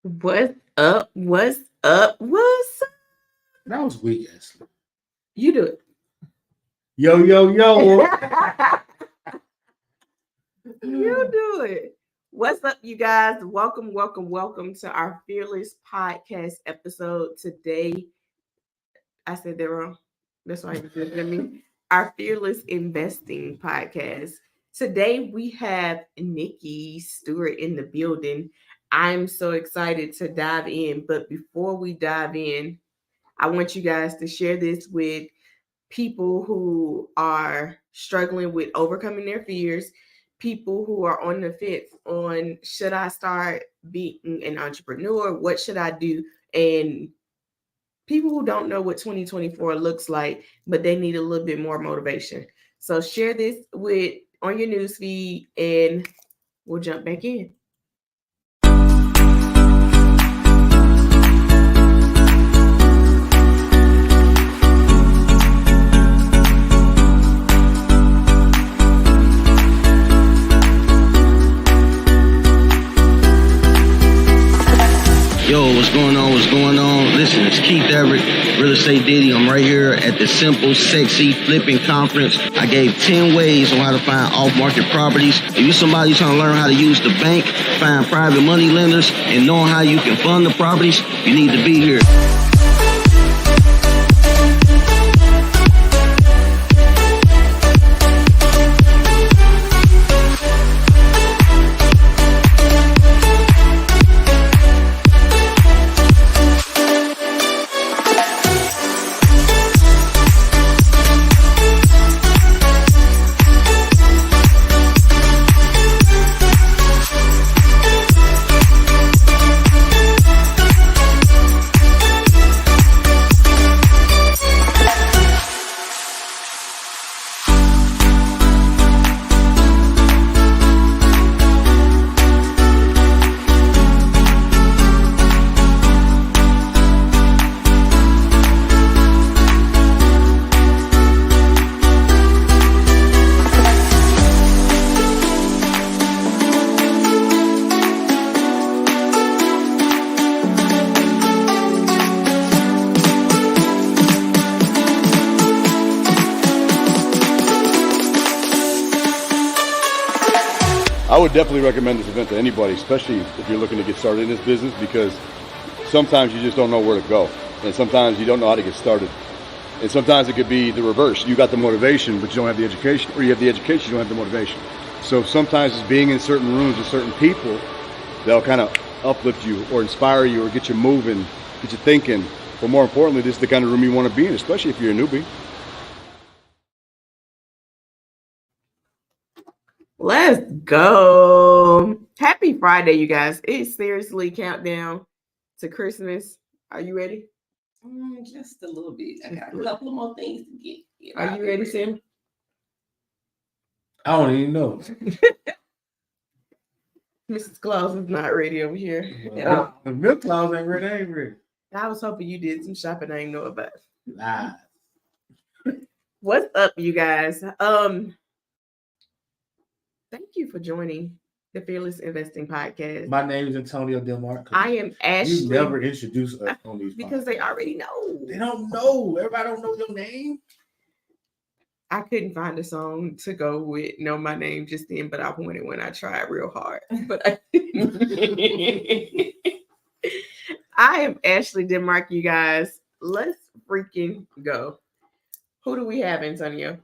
What's up? What's up? What's up? That was weak, Ashley. You do it. Yo, yo, yo. You do it. What's up, you guys? Welcome, welcome, welcome to our Fearless Podcast episode. Today, I said that wrong. That's why you listening to me. Our Fearless Investing Podcast. Today, we have Nikki Steward in the building. I'm so excited to dive in. But before we dive in, I want you guys to share this with people who are struggling with overcoming their fears, people who are on the fence on should I start being an entrepreneur? What should I do? And people who don't know what 2024 looks like, but they need a little bit more motivation. So share this with on your newsfeed and we'll jump back in. Yo, what's going on? What's going on? Listen, it's Keith Everett, Real Estate Diddy. I'm right here at the Simple, Sexy Flipping Conference. I gave 10 ways on how to find off-market properties. If you're somebody trying to learn how to use the bank, find private money lenders, and knowing how you can fund the properties, you need to be here. I would definitely recommend this event to anybody, especially if you're looking to get started in this business, because sometimes you just don't know where to go, and sometimes you don't know how to get started, and sometimes it could be the reverse. You got the motivation, but you don't have the education, or you have the education, you don't have the motivation. So sometimes it's being in certain rooms with certain people that'll kind of uplift you or inspire you or get you moving, get you thinking. But more importantly, this is the kind of room you want to be in, especially if you're a newbie. Let's go. Happy Friday, you guys. It's seriously countdown to Christmas. Are you ready? Just a little bit. I got a couple of more things to get. Are you ready, Sam? I don't even know. Mrs. Claus is not ready over here. The milk clause ain't ready. Ain't ready. I was hoping you did some shopping I didn't know about. Lies. What's up, you guys? Thank you for joining the Fearless Investing Podcast. My name is Antonio Delmark. I am Ashley. You never introduce us on these because podcasts. they already know. They don't know. Everybody don't know your name. I couldn't find a song to go with Know My Name just then, but I wanted when I tried real hard. But I am Ashley Denmark, you guys. Let's freaking go. Who do we have, Antonio?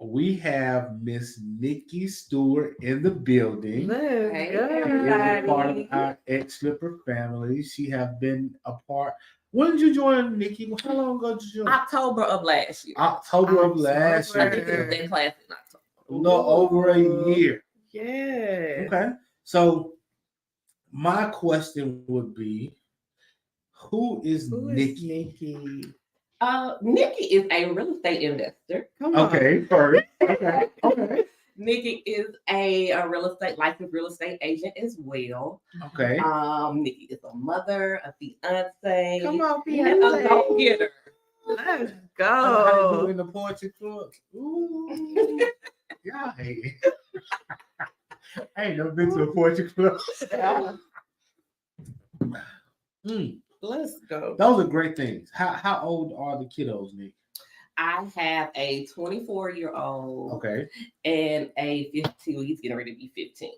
We have Miss Nikki Steward in the building. Let's Hey, go. She's a part of our ex-Flipper family. She have been a part. When did you join, Nikki? How long ago did you join? October of last year. October of last I year. think it was in class in October. A little over a year. Yeah. Okay. So my question would be, who is Nikki? Nikki? Nikki is a real estate investor. Come on. Okay, first. Okay. Nikki is a licensed real estate agent as well. Okay. Nikki is a mother, a fiance. Come on, and a go-getter. Let's How you go. in the poetry club? Ooh. Y'all hate it. I ain't never been to a poetry club. Let's go. Those are great things. How old are the kiddos, Nick? I have a 24-year-old Okay. and a 15. He's getting ready to be 15.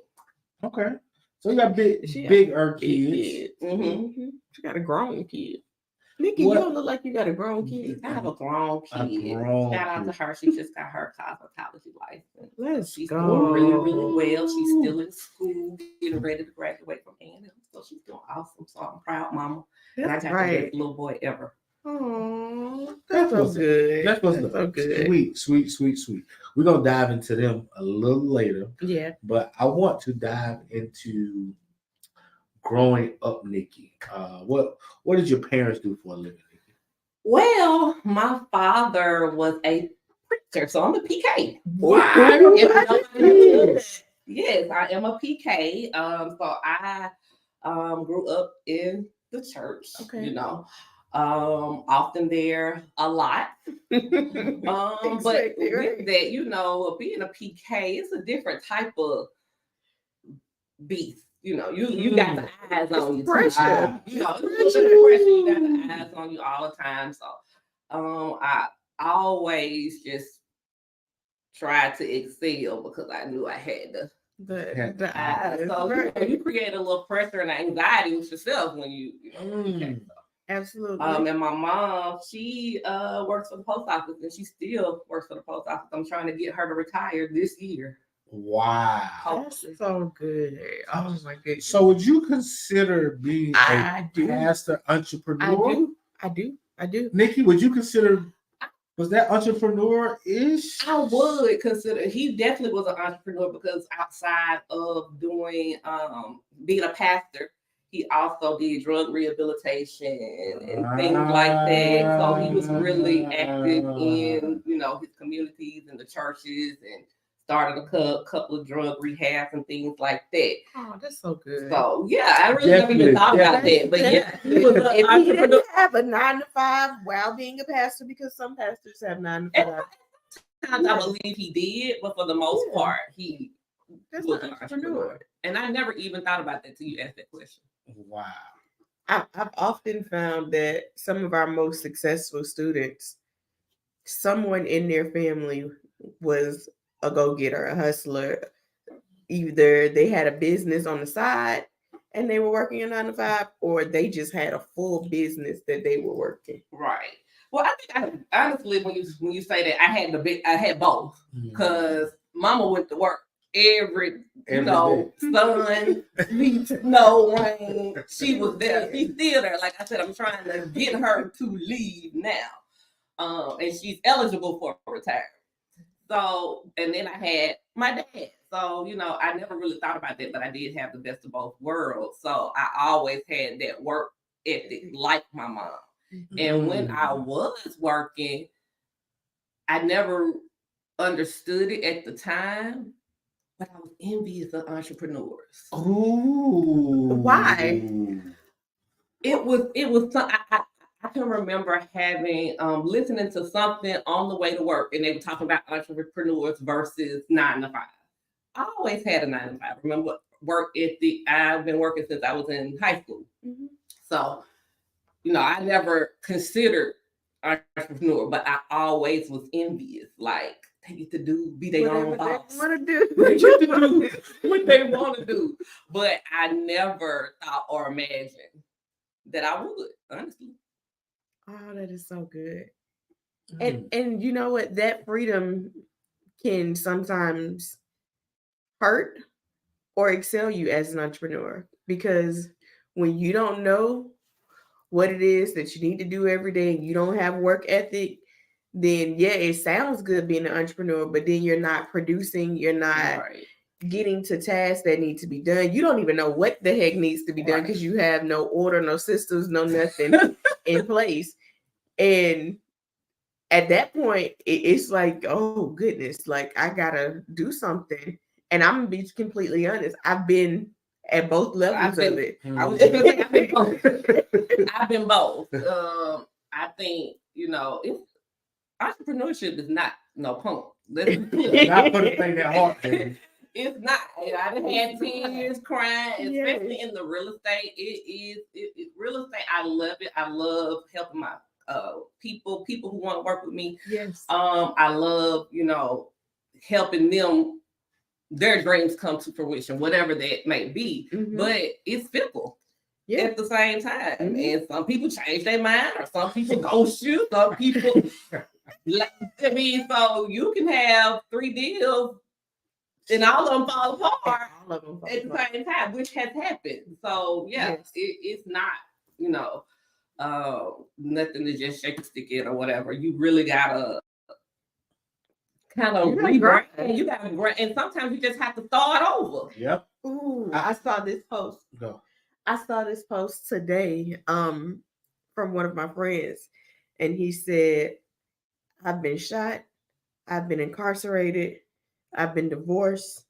Okay. So you got bigger kids. Mm-hmm. She got a grown kid. Nikki, What? you don't look like you got a grown kid. I have a grown kid. Shout out to her. She just got her cosmetology license. Let's She's go. doing really, really well. She's still in school, getting ready to graduate from A&M. So she's doing awesome. So I'm proud, mama. And I got the best little boy ever. Oh, that's so good. That's what's so good. Sweet. We're gonna dive into them a little later. Yeah. But I want to dive into growing up, Nikki. What did your parents do for a living, Nikki? Well, my father was a preacher, so I'm a PK. Wow. Yes, I am a PK. So I grew up in the church. Okay. You know, often there a lot. But with that, you know, being a PK, it's a different type of beast. You know, you got the eyes on you. Pressure. You know, it's pressure. You got the eyes on you all the time. So I always just tried to excel because I knew I had the eyes. So you create a little pressure and anxiety with yourself when you know. Absolutely. And my mom, she works for the post office, and she still works for the post office. I'm trying to get her to retire this year. Wow. That's so good. Oh my goodness. So would you consider being a pastor entrepreneur? I do. Nikki, would you consider, was that entrepreneur-ish? I would consider. He definitely was an entrepreneur because outside of doing being a pastor, he also did drug rehabilitation and things like that. So he was really active in, you know, his communities and the churches, and started a couple of drug rehabs and things like that. Oh, that's so good. So yeah, I really never even thought about that. But yeah, he was an if he entrepreneur. didn't have a 9-to-5 while being a pastor, because some pastors have 9-to-5. Sometimes I believe he did, but for the most part, he was an entrepreneur. And I never even thought about that till you asked that question. Wow. I've often found that some of our most successful students, someone in their family was a go-getter, a hustler. Either they had a business on the side and they were working a 9-to-5, or they just had a full business that they were working. Right. Well, I think honestly, when you say that, I had both, because Mama went to work every sun, sleet, snow, rain. She was there. She's still there. Like I said, I'm trying to get her to leave now, and she's eligible for retirement. So, and then I had my dad. So, you know, I never really thought about that, but I did have the best of both worlds. So I always had that work ethic like my mom. And when I was working, I never understood it at the time, but I was envious of entrepreneurs. Ooh. Why? It was I can remember having listening to something on the way to work, and they were talking about entrepreneurs versus 9-to-5. I always had a 9-to-5. Remember, work ethic. I've been working since I was in high school. So, you know, I never considered entrepreneur, but I always was envious. Like, they get to be their own boss. They want to do. They get to do what they want to do. But I never thought or imagined that I would, honestly. Oh, that is so good. And you know what? That freedom can sometimes hurt or excel you as an entrepreneur, because when you don't know what it is that you need to do every day and you don't have work ethic, then yeah, it sounds good being an entrepreneur, but then you're not producing, you're not getting to tasks that need to be done. You don't even know what the heck needs to be done because you have no order, no systems, no nothing in place. And at that point, it's like, oh goodness, like I gotta do something. And I'm gonna be completely honest, I've been at both levels of it. I was just gonna say, I've been both. I've been both. I think, you know, entrepreneurship is not no punk. Not put a thing that hard. It's not. I done had tears crying, especially Yes. in the real estate. Real estate. I love it. I love helping my people who want to work with me. Yes. I love, helping them their dreams come to fruition, whatever that may be. Mhm. But it's fickle Yeah. at the same time. Mhm. And some people change their mind, or some people ghost you, some people so you can have 3 deals and all of them fall apart All of them fall at the apart. same time, which has happened. So yeah, Yes. it's not, nothing to just shake a stick at or whatever. You really gotta kind of You gotta rebrand. grind. You gotta grind, and sometimes you just have to start over. Yep. Ooh, I saw this post. Go. I saw this post today from one of my friends, and he said, I've been shot, I've been incarcerated, I've been divorced,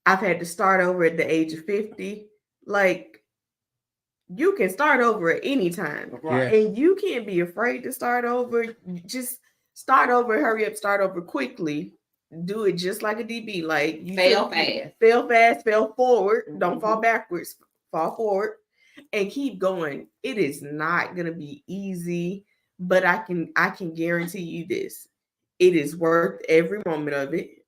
I've had to start over at the age of 50. Like, you can start over at any time. Right. And you can't be afraid to start over. Just start over, hurry up, start over quickly. Do it just like a DB. Like, you Fail fast. Fail fast, fail forward. Don't Mhm. fall backwards, fall forward, and keep going. It is not gonna be easy, but I can guarantee you this. It is worth every moment of it.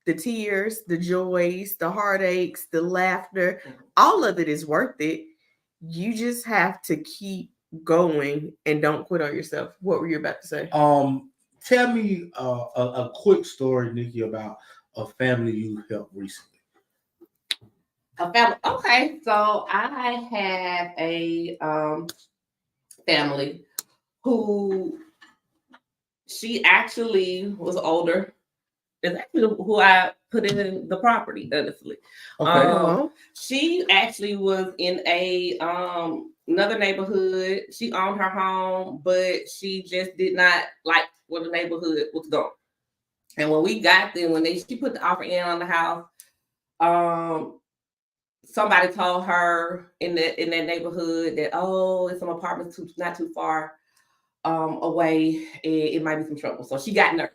The tears, the joys, the heartaches, the laughter, all of it is worth it. You just have to keep going and don't quit on yourself. What were you about to say? Tell me a quick story, Nikki, about a family you helped recently. A family. Okay, so I have a family who she actually was older. It's actually who I put in the property, honestly. Okay. She actually was in a another neighborhood. She owned her home, but she just did not like where the neighborhood was going. And when we got there, she put the offer in on the house, somebody told her in that neighborhood that, oh, it's some apartments not too far away, it might be some trouble. So she got nervous.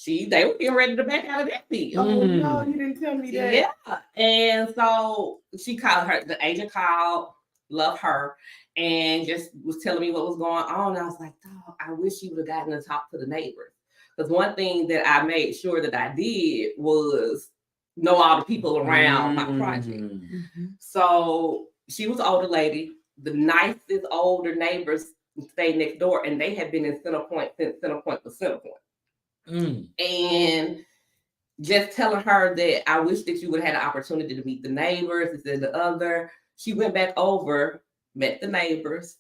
They were getting ready to back out of that deal. Oh no, you didn't tell me that. Yeah. And so she called her, the agent called, loved her, and just was telling me what was going on. And I was like, oh, I wish she would have gotten to talk to the neighbors. Because one thing that I made sure that I did was know all the people around my project. Mm-hmm. So she was an older lady. The nicest older neighbors stayed next door, and they had been in Centerpoint since Centerpoint was Centerpoint. And just telling her that I wish that you would have had an opportunity to meet the neighbors, this and the other. She went back over, met the neighbors.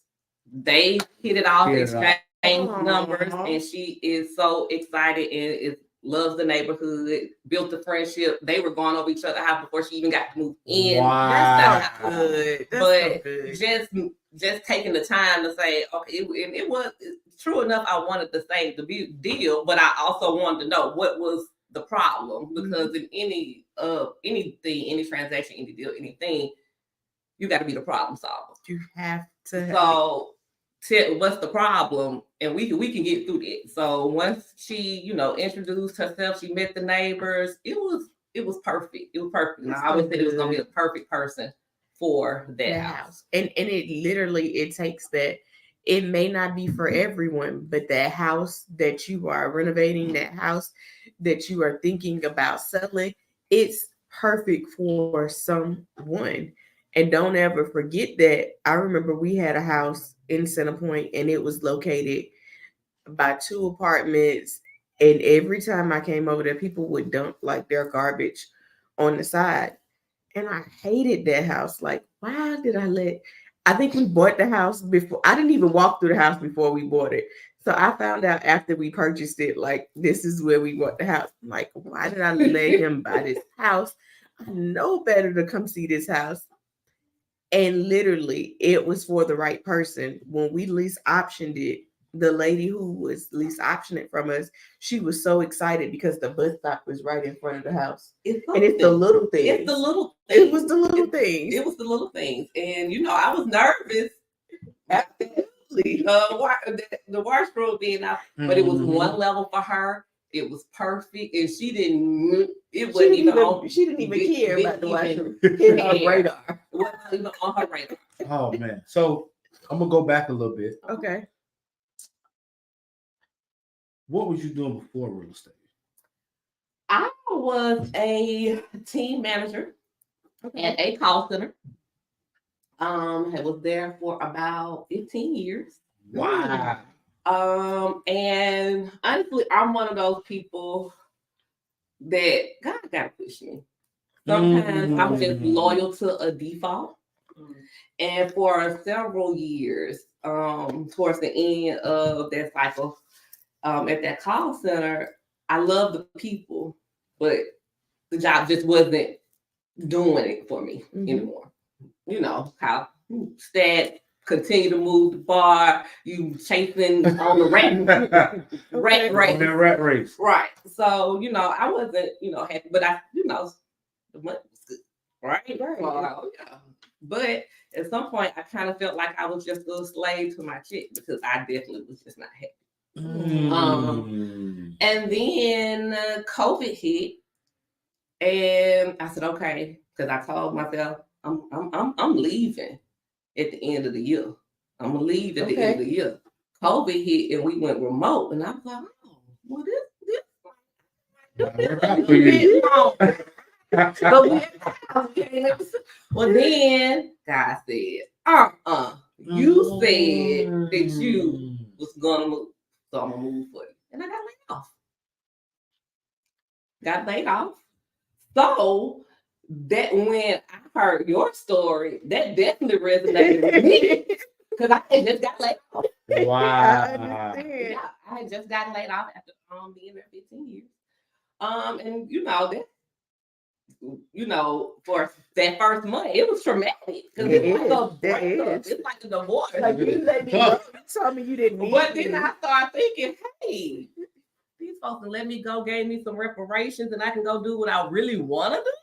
They hit it off, exchanged numbers, and she is so excited and loves the neighborhood, built the friendship. They were going over each other's house before she even got to move in. Wow. That's so good. That's But so good. just taking the time to say, okay, and it was true enough. I wanted to save the deal, but I also wanted to know what was the problem, because in any transaction, any deal, anything, you got to be the problem solver. You have to. So what's the problem, and we can get through that. So once she introduced herself, she met the neighbors. It was perfect. It was perfect. And I always said it was gonna be a perfect person for that house. And it literally takes that. It may not be for everyone, but that house that you are renovating, that house that you are thinking about selling, it's perfect for someone. And don't ever forget that. I remember we had a house in Centerpoint, and it was located by 2 apartments. And every time I came over there, people would dump like their garbage on the side. And I hated that house. Like, why did I think we bought the house before. I didn't even walk through the house before we bought it. So I found out after we purchased it, like, this is where we bought the house. I'm like, why did I let him buy this house? I know better to come see this house. And literally, it was for the right person. When we lease optioned it, the lady who was lease optioning it from us, she was so excited because the bus stop was right in front of the house. It's the little things. It's the little things. It was the little things. It was the little things. And, I was nervous. Absolutely. The washroom being out, but it was one level for her It was perfect, and she didn't. It wasn't even on. She didn't even care about the even washroom. Hit her care. radar. It wasn't even on her radar. Oh man. So I'm gonna go back a little bit. Okay. What was you doing before real estate? I was a team manager at a call center. I was there for about 15 years. Wow. And honestly, I'm one of those people that God gotta push me. Sometimes I'm just loyal to a default. And for several years, towards the end of that cycle, at that call center, I love the people, but the job just wasn't doing it for me anymore. You know how Stat continue to move the bar, you chasing on the rat race. On that rat race. Right. So, I wasn't, happy, but the money was good. Right. So, yeah. But at some point I kind of felt like I was just a slave to my chick because I definitely was just not happy. And then COVID hit, and I said, okay, because I told myself I'm leaving at the end of the year. I'm gonna leave at the end of the year. COVID hit, and we went remote, and I was like, oh, well, well, then God said, you said that you was gonna move, so I'm gonna move for you. And I got laid off. So that when I heard your story, that definitely resonated with me. Because I had just got laid off. Wow. Yeah, I had just gotten laid off after being there 15 years. And for that first month, it was traumatic because it's like a divorce. Like you let me go. You told me you didn't need But me. then I started thinking, hey, these folks let me go, gave me some reparations, and I can go do what I really want to do.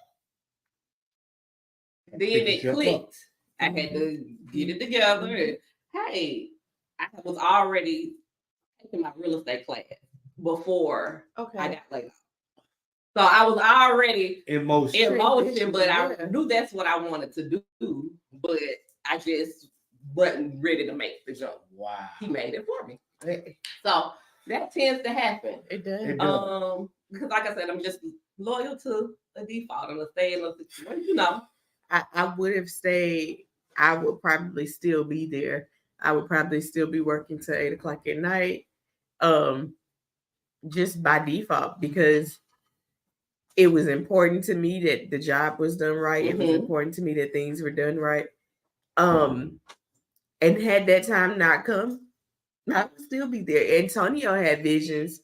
Then it clicked. I had to get it together. And, hey, I was already taking my real estate class before I got laid off. So I was already in motion, but I knew that's what I wanted to do. But I just wasn't ready to make the jump. Wow. He made it for me. So that tends to happen. It does. Because like I said, I'm just loyal to a default and a stay in a situation, I would have stayed. I would probably still be there. I would probably still be working till 8 o'clock at night. Just by default, because it was important to me that the job was done right. It was important to me that things were done right. And had that time not come, I would still be there. Antonio had visions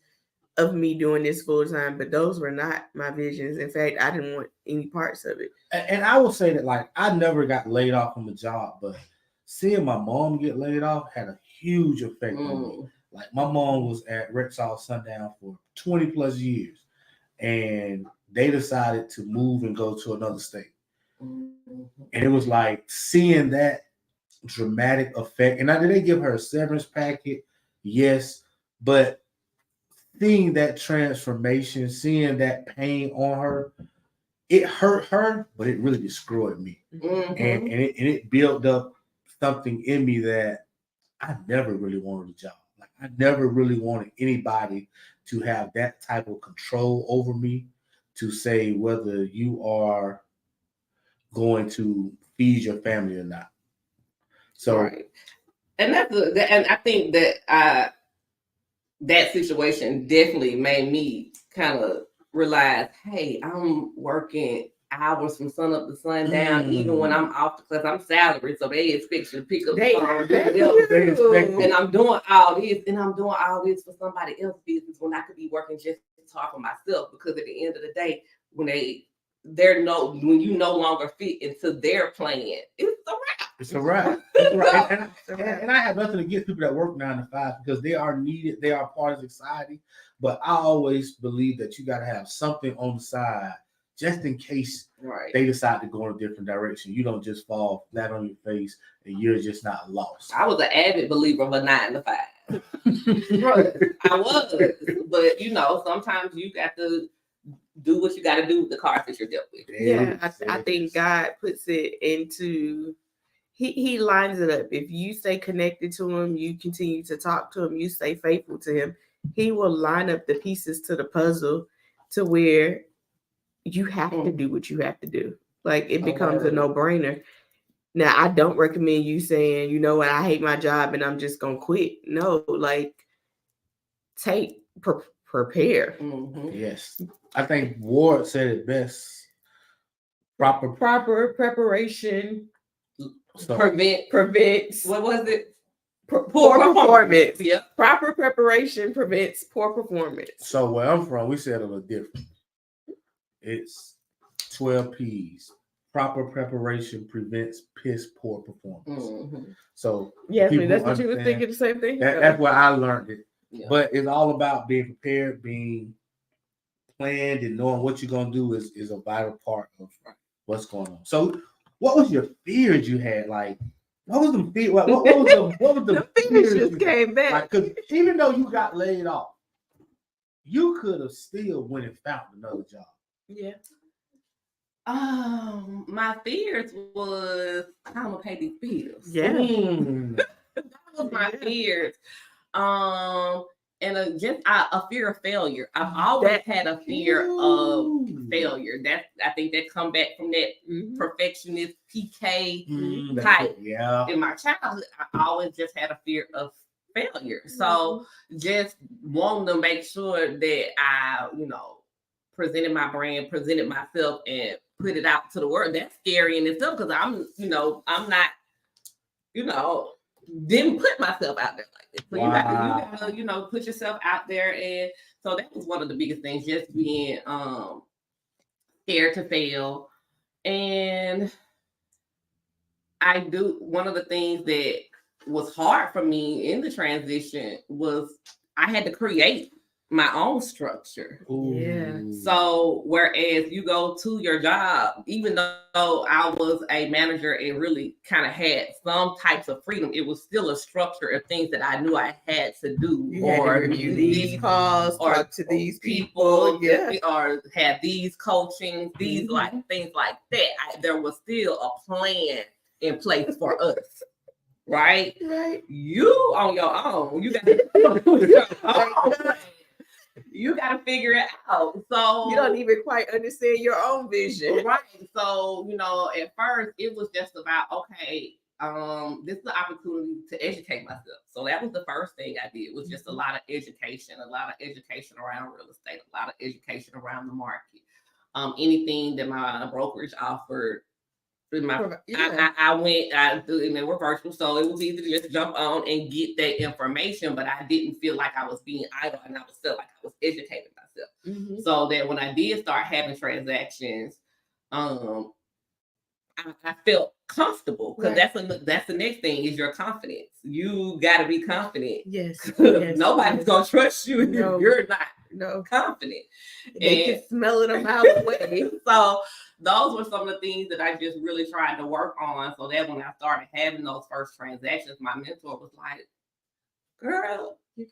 of me doing this full time, but those were not my visions. In fact, I didn't want any parts of it. And I will say that, like, I never got laid off from a job, but seeing my mom get laid off had a huge effect on me. Like, my mom was at Rexall Sundown for 20 plus years, and they decided to move and go to another state. And it was like seeing that dramatic effect. And now, did they give her a severance packet? Yes, but seeing that transformation, seeing that pain on her, it hurt her, but it really destroyed me. And it built up something in me that I never really wanted a job. Like, I never really wanted anybody to have that type of control over me, to say whether you are going to feed your family or not. So, right. And and I think that that situation definitely made me kind of realize, hey, I'm working hours from sun up to sundown, even when I'm off because I'm salaried, so they expect you to pick up the phone. And I'm doing all this, for somebody else's business when I could be working just as hard for myself. Because at the end of the day, when you no longer fit into their plan, it's a wrap. It's a wrap. It's a wrap. And I have nothing against people that work 9 to 5 because they are needed. They are part of society. But I always believe that you got to have something on the side just in case they decide to go in a different direction. You don't just fall flat on your face and you're just not lost. I was an avid believer of a 9 to 5. I was, but sometimes you got to do what you got to do with the cards that you're dealt with. Yeah, I think God puts it into. He lines it up. If you stay connected to him, you continue to talk to him, you stay faithful to him, he will line up the pieces to the puzzle to where you have to do what you have to do. Like it becomes a no-brainer. Now, I don't recommend you saying, you know what, I hate my job and I'm just gonna quit. No, like prepare. Yes. I think Ward said it best. Proper preparation prevents what was it? Poor performance. Yeah. Proper preparation prevents poor performance. So where I'm from, we said it a little different. It's 12 P's. Proper preparation prevents piss poor performance. So Yasmin, that's what you were thinking, the same thing? That's where I learned it. Yeah. But it's all about being prepared, being planned, and knowing what you're gonna do is a vital part of what's going on. So what was your fears you had? Like, what was the fear? What was the fears just came back? Like, because even though you got laid off, you could have still went and found another job. Yeah. My fears was how I'm gonna pay these bills. Yeah. That was my fears. And a fear of failure. I've always had a fear of failure. I think that come back from that perfectionist PK type. Yeah. In my childhood, I always just had a fear of failure. So just wanting to make sure that I, presented my brand, presented myself, and put it out to the world. That's scary in itself because I'm not, didn't put myself out there like this. So you gotta, put yourself out there. And so that was one of the biggest things, just being scared to fail. And one of the things that was hard for me in the transition was I had to create my own structure. Yeah. So whereas you go to your job, even though I was a manager and really kind of had some types of freedom, it was still a structure of things that I knew I had to do, or review these calls, or talk to these people, or have these coaching, these like things like that. There was still a plan in place for us. Right? You on your own. You got to you got to figure it out. So you don't even quite understand your own vision. Right. So, at first it was just about, okay, this is the opportunity to educate myself. So that was the first thing I did, was just a lot of education around real estate, a lot of education around the market. Anything that my brokerage offered. I they were virtual, so it was easy to just jump on and get that information, but I didn't feel like I was being idle, and I felt like I was educating myself. So that when I did start having transactions, I felt comfortable, because that's the next thing is your confidence. You got to be confident. Yes. Nobody's gonna trust you if you're not confident. They can smell it a mile away. So those were some of the things that I just really tried to work on, so that when I started having those first transactions, my mentor was like, "Girl, you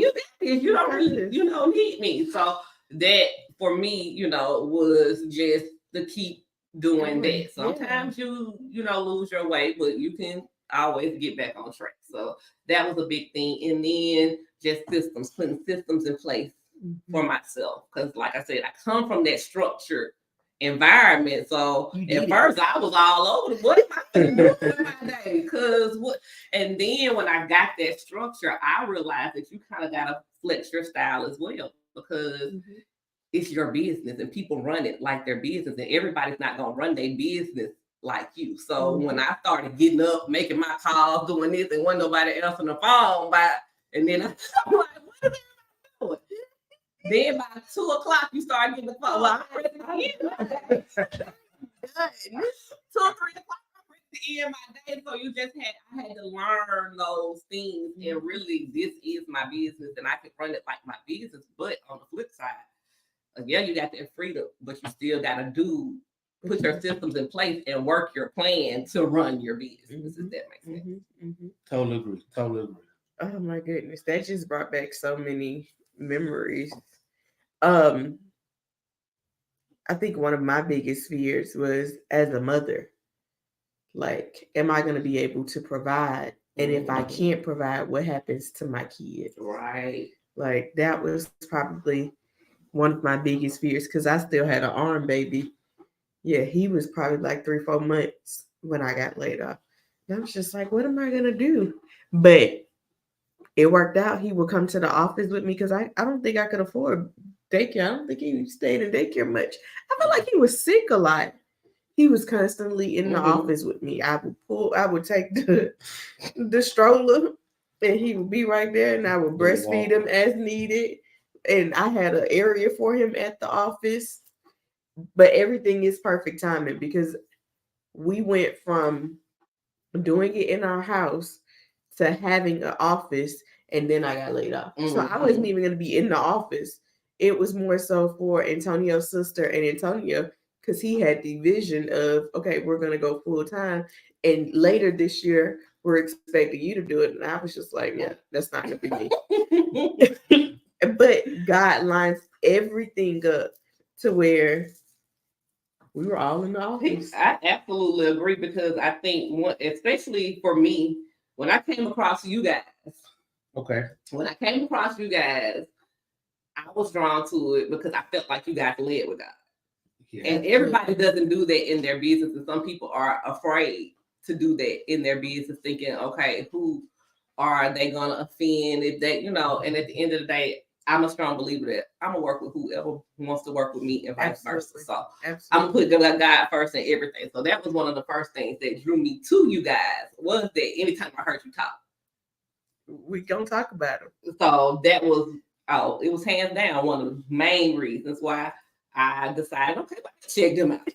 got this. You don't really, need me." So that for me, was just to keep doing that. Sometimes you lose your way, but you can always get back on track. So that was a big thing. And then just putting systems in place for myself. Because like I said, I come from that structured environment. So at first I was all over what am I going to do in my day? And then when I got that structure, I realized that you kind of got to flex your style as well, because it's your business and people run it like their business, and everybody's not going to run their business like you. So when I started getting up, making my calls, doing this, and wasn't nobody else on the phone, and then I'm like, what is everybody doing? Then by 2:00, you start getting the phone. Well, I'm ready to end my day. 2 or 3 o'clock, I'm ready to end my day. So I had to learn those things. And really, this is my business, and I can run it like my business. But on the flip side, you got that freedom, but you still got to put your systems in place and work your plan to run your business. If that makes sense. Totally agree. Oh my goodness, that just brought back so many memories. I think one of my biggest fears was as a mother, like, am I going to be able to provide? And if I can't provide, what happens to my kids? Right. Like, that was probably one of my biggest fears because I still had an arm baby. Yeah, he was probably like 3-4 months when I got laid off. And I was just like, what am I going to do? But it worked out. He would come to the office with me because I don't think I could afford daycare. I don't think he stayed in daycare much. I felt like he was sick a lot. He was constantly in the office with me. I would take the stroller and he would be right there and I would breastfeed him as needed. And I had an area for him at the office. But everything is perfect timing because we went from doing it in our house to having an office, and then I got laid off. So I wasn't even going to be in the office. It was more so for Antonio's sister and Antonio because he had the vision of, okay, we're going to go full time. And later this year, we're expecting you to do it. And I was just like, yeah, that's not going to be me. But God lines everything up to where we were all in the office. I absolutely agree because I think, especially for me, when I came across you guys, when I came across you guys, I was drawn to it because I felt like you guys led with God. Yeah. And everybody doesn't do that in their business, and some people are afraid to do that in their business, thinking, okay, who are they gonna offend if they, and at the end of the day, I'm a strong believer that I'm gonna work with whoever wants to work with me and vice versa. So I'm gonna put God first in everything. So that was one of the first things that drew me to you guys, was that anytime I heard you talk, we gonna talk about it. So that was, it was hands down one of the main reasons why I decided, okay, let's check them out.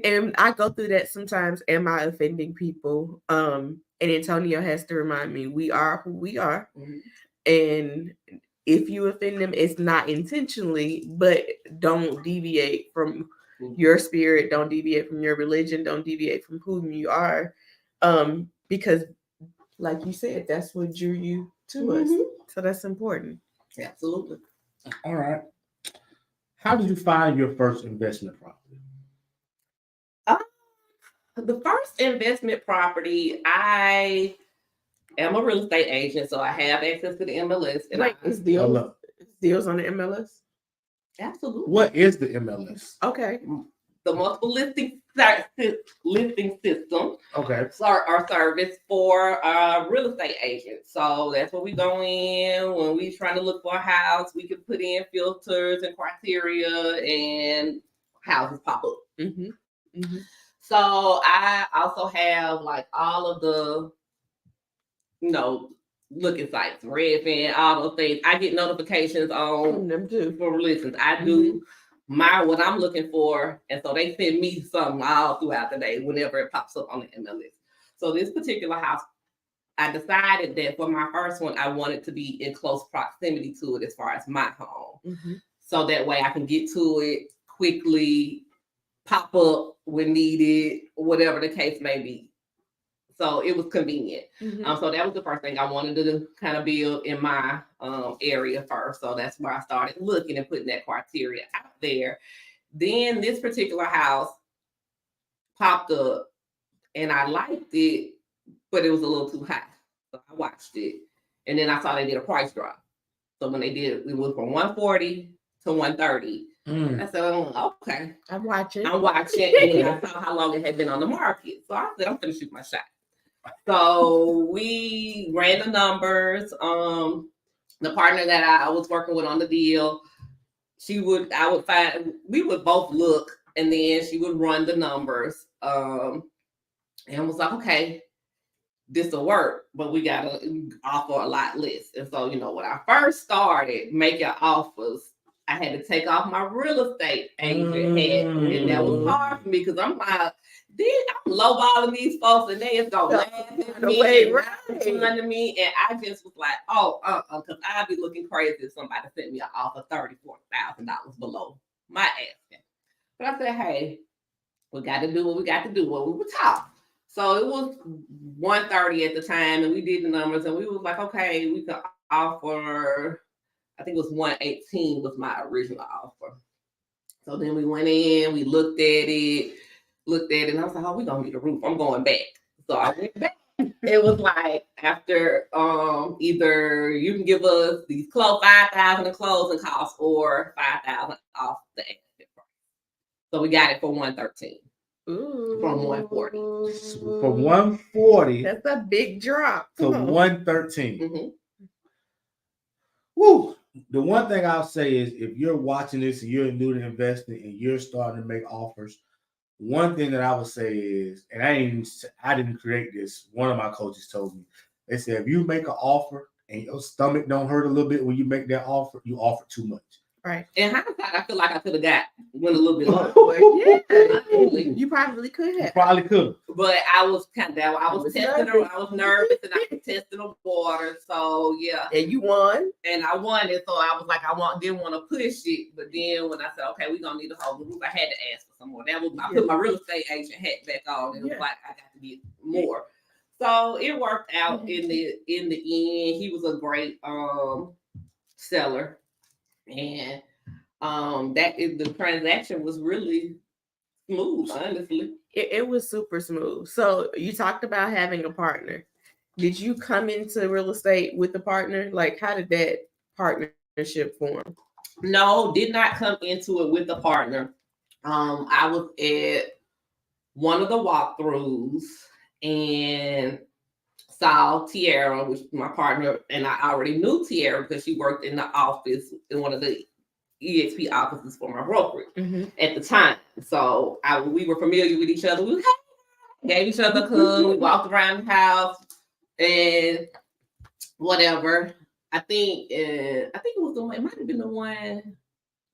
And I go through that sometimes. Am I offending people? And Antonio has to remind me, we are who we are. Mm-hmm. And if you offend them, it's not intentionally, but don't deviate from your spirit. Don't deviate from your religion. Don't deviate from whom you are. Because like you said, that's what drew you to us. So that's important. Absolutely. All right. How did you find your first investment property? The first investment property, I am a real estate agent, so I have access to the MLS. And is deals on the MLS? Absolutely. What is the MLS? Okay. The multiple listing system. Okay. Our service for real estate agents. So that's where we go in when we're trying to look for a house. We can put in filters and criteria, and houses pop up. Mm-hmm. Mm-hmm. So I also have like all of the, looking sites, Redfin, all those things. I get notifications on them too for listings. I do what I'm looking for, and so they send me something all throughout the day whenever it pops up on the MLS. So this particular house, I decided that for my first one, I wanted to be in close proximity to it as far as my home. Mm-hmm. So that way I can get to it quickly, pop up when needed, whatever the case may be. So it was convenient. Mm-hmm. So that was the first thing I wanted to kind of build in my area first. So that's where I started looking and putting that criteria out there. Then this particular house popped up and I liked it, but it was a little too high. So I watched it. And then I saw they did a price drop. So when they did it was from 140 to 130. I said, okay. I'm watching. And I saw how long it had been on the market. So I said, I'm going to shoot my shot. So we ran the numbers. The partner that I was working with on the deal, we would both look, and then she would run the numbers. And was like, okay, this will work, but we got to offer a lot less. And so, when I first started making offers, I had to take off my real estate agent hat, and that was hard for me because I'm like, I'm lowballing these folks, and they just go laugh at me and under me, and I just was like, because I'd be looking crazy if somebody sent me an offer $34,000 below my asking. But I said, hey, we got to do what we got to do when we were taught. So it was 130 at the time, and we did the numbers, and we was like, okay, we could offer, I think it was 118 was my original offer. So then we went in, we looked at it, and I was like, oh, we're gonna need a roof. I'm going back. So I went back. It was like after either you can give us these clothes, $5,000 in closing costs, or $5,000 off the exit price. So we got it for 113. Ooh. From 140. From 140 That's a big drop. to 113. Mm-hmm. Woo! The one thing I'll say is if you're watching this and you're new to investing and you're starting to make offers, one thing that I would say is, and I didn't create this. One of my coaches told me, they said if you make an offer and your stomach don't hurt a little bit when you make that offer, you offer too much. Right. In hindsight, I feel like I could have went a little bit lower. Yeah, you probably could have. Probably could. But I was kind of, I was testing her. I was nervous, and I was testing the water. So yeah. And you won. And I won it, so I was like, didn't want to push it. But then when I said, okay, we're gonna need a whole roof, I had to ask for some more. That was I put my real estate agent hat back on, and it was like I got to get more. So it worked out in the end. He was a great seller. And the transaction was really smooth, honestly. It was super smooth. So you talked about having a partner. Did you come into real estate with a partner? Like, how did that partnership form? No, did not come into it with a partner. I was at one of the walkthroughs and saw Tiara, which is my partner, and I already knew Tiara because she worked in the office in one of the EXP offices for my brokerage at the time. So we were familiar with each other. We gave each other a hug. We walked around the house and whatever. I think it was the one. It might have been the one.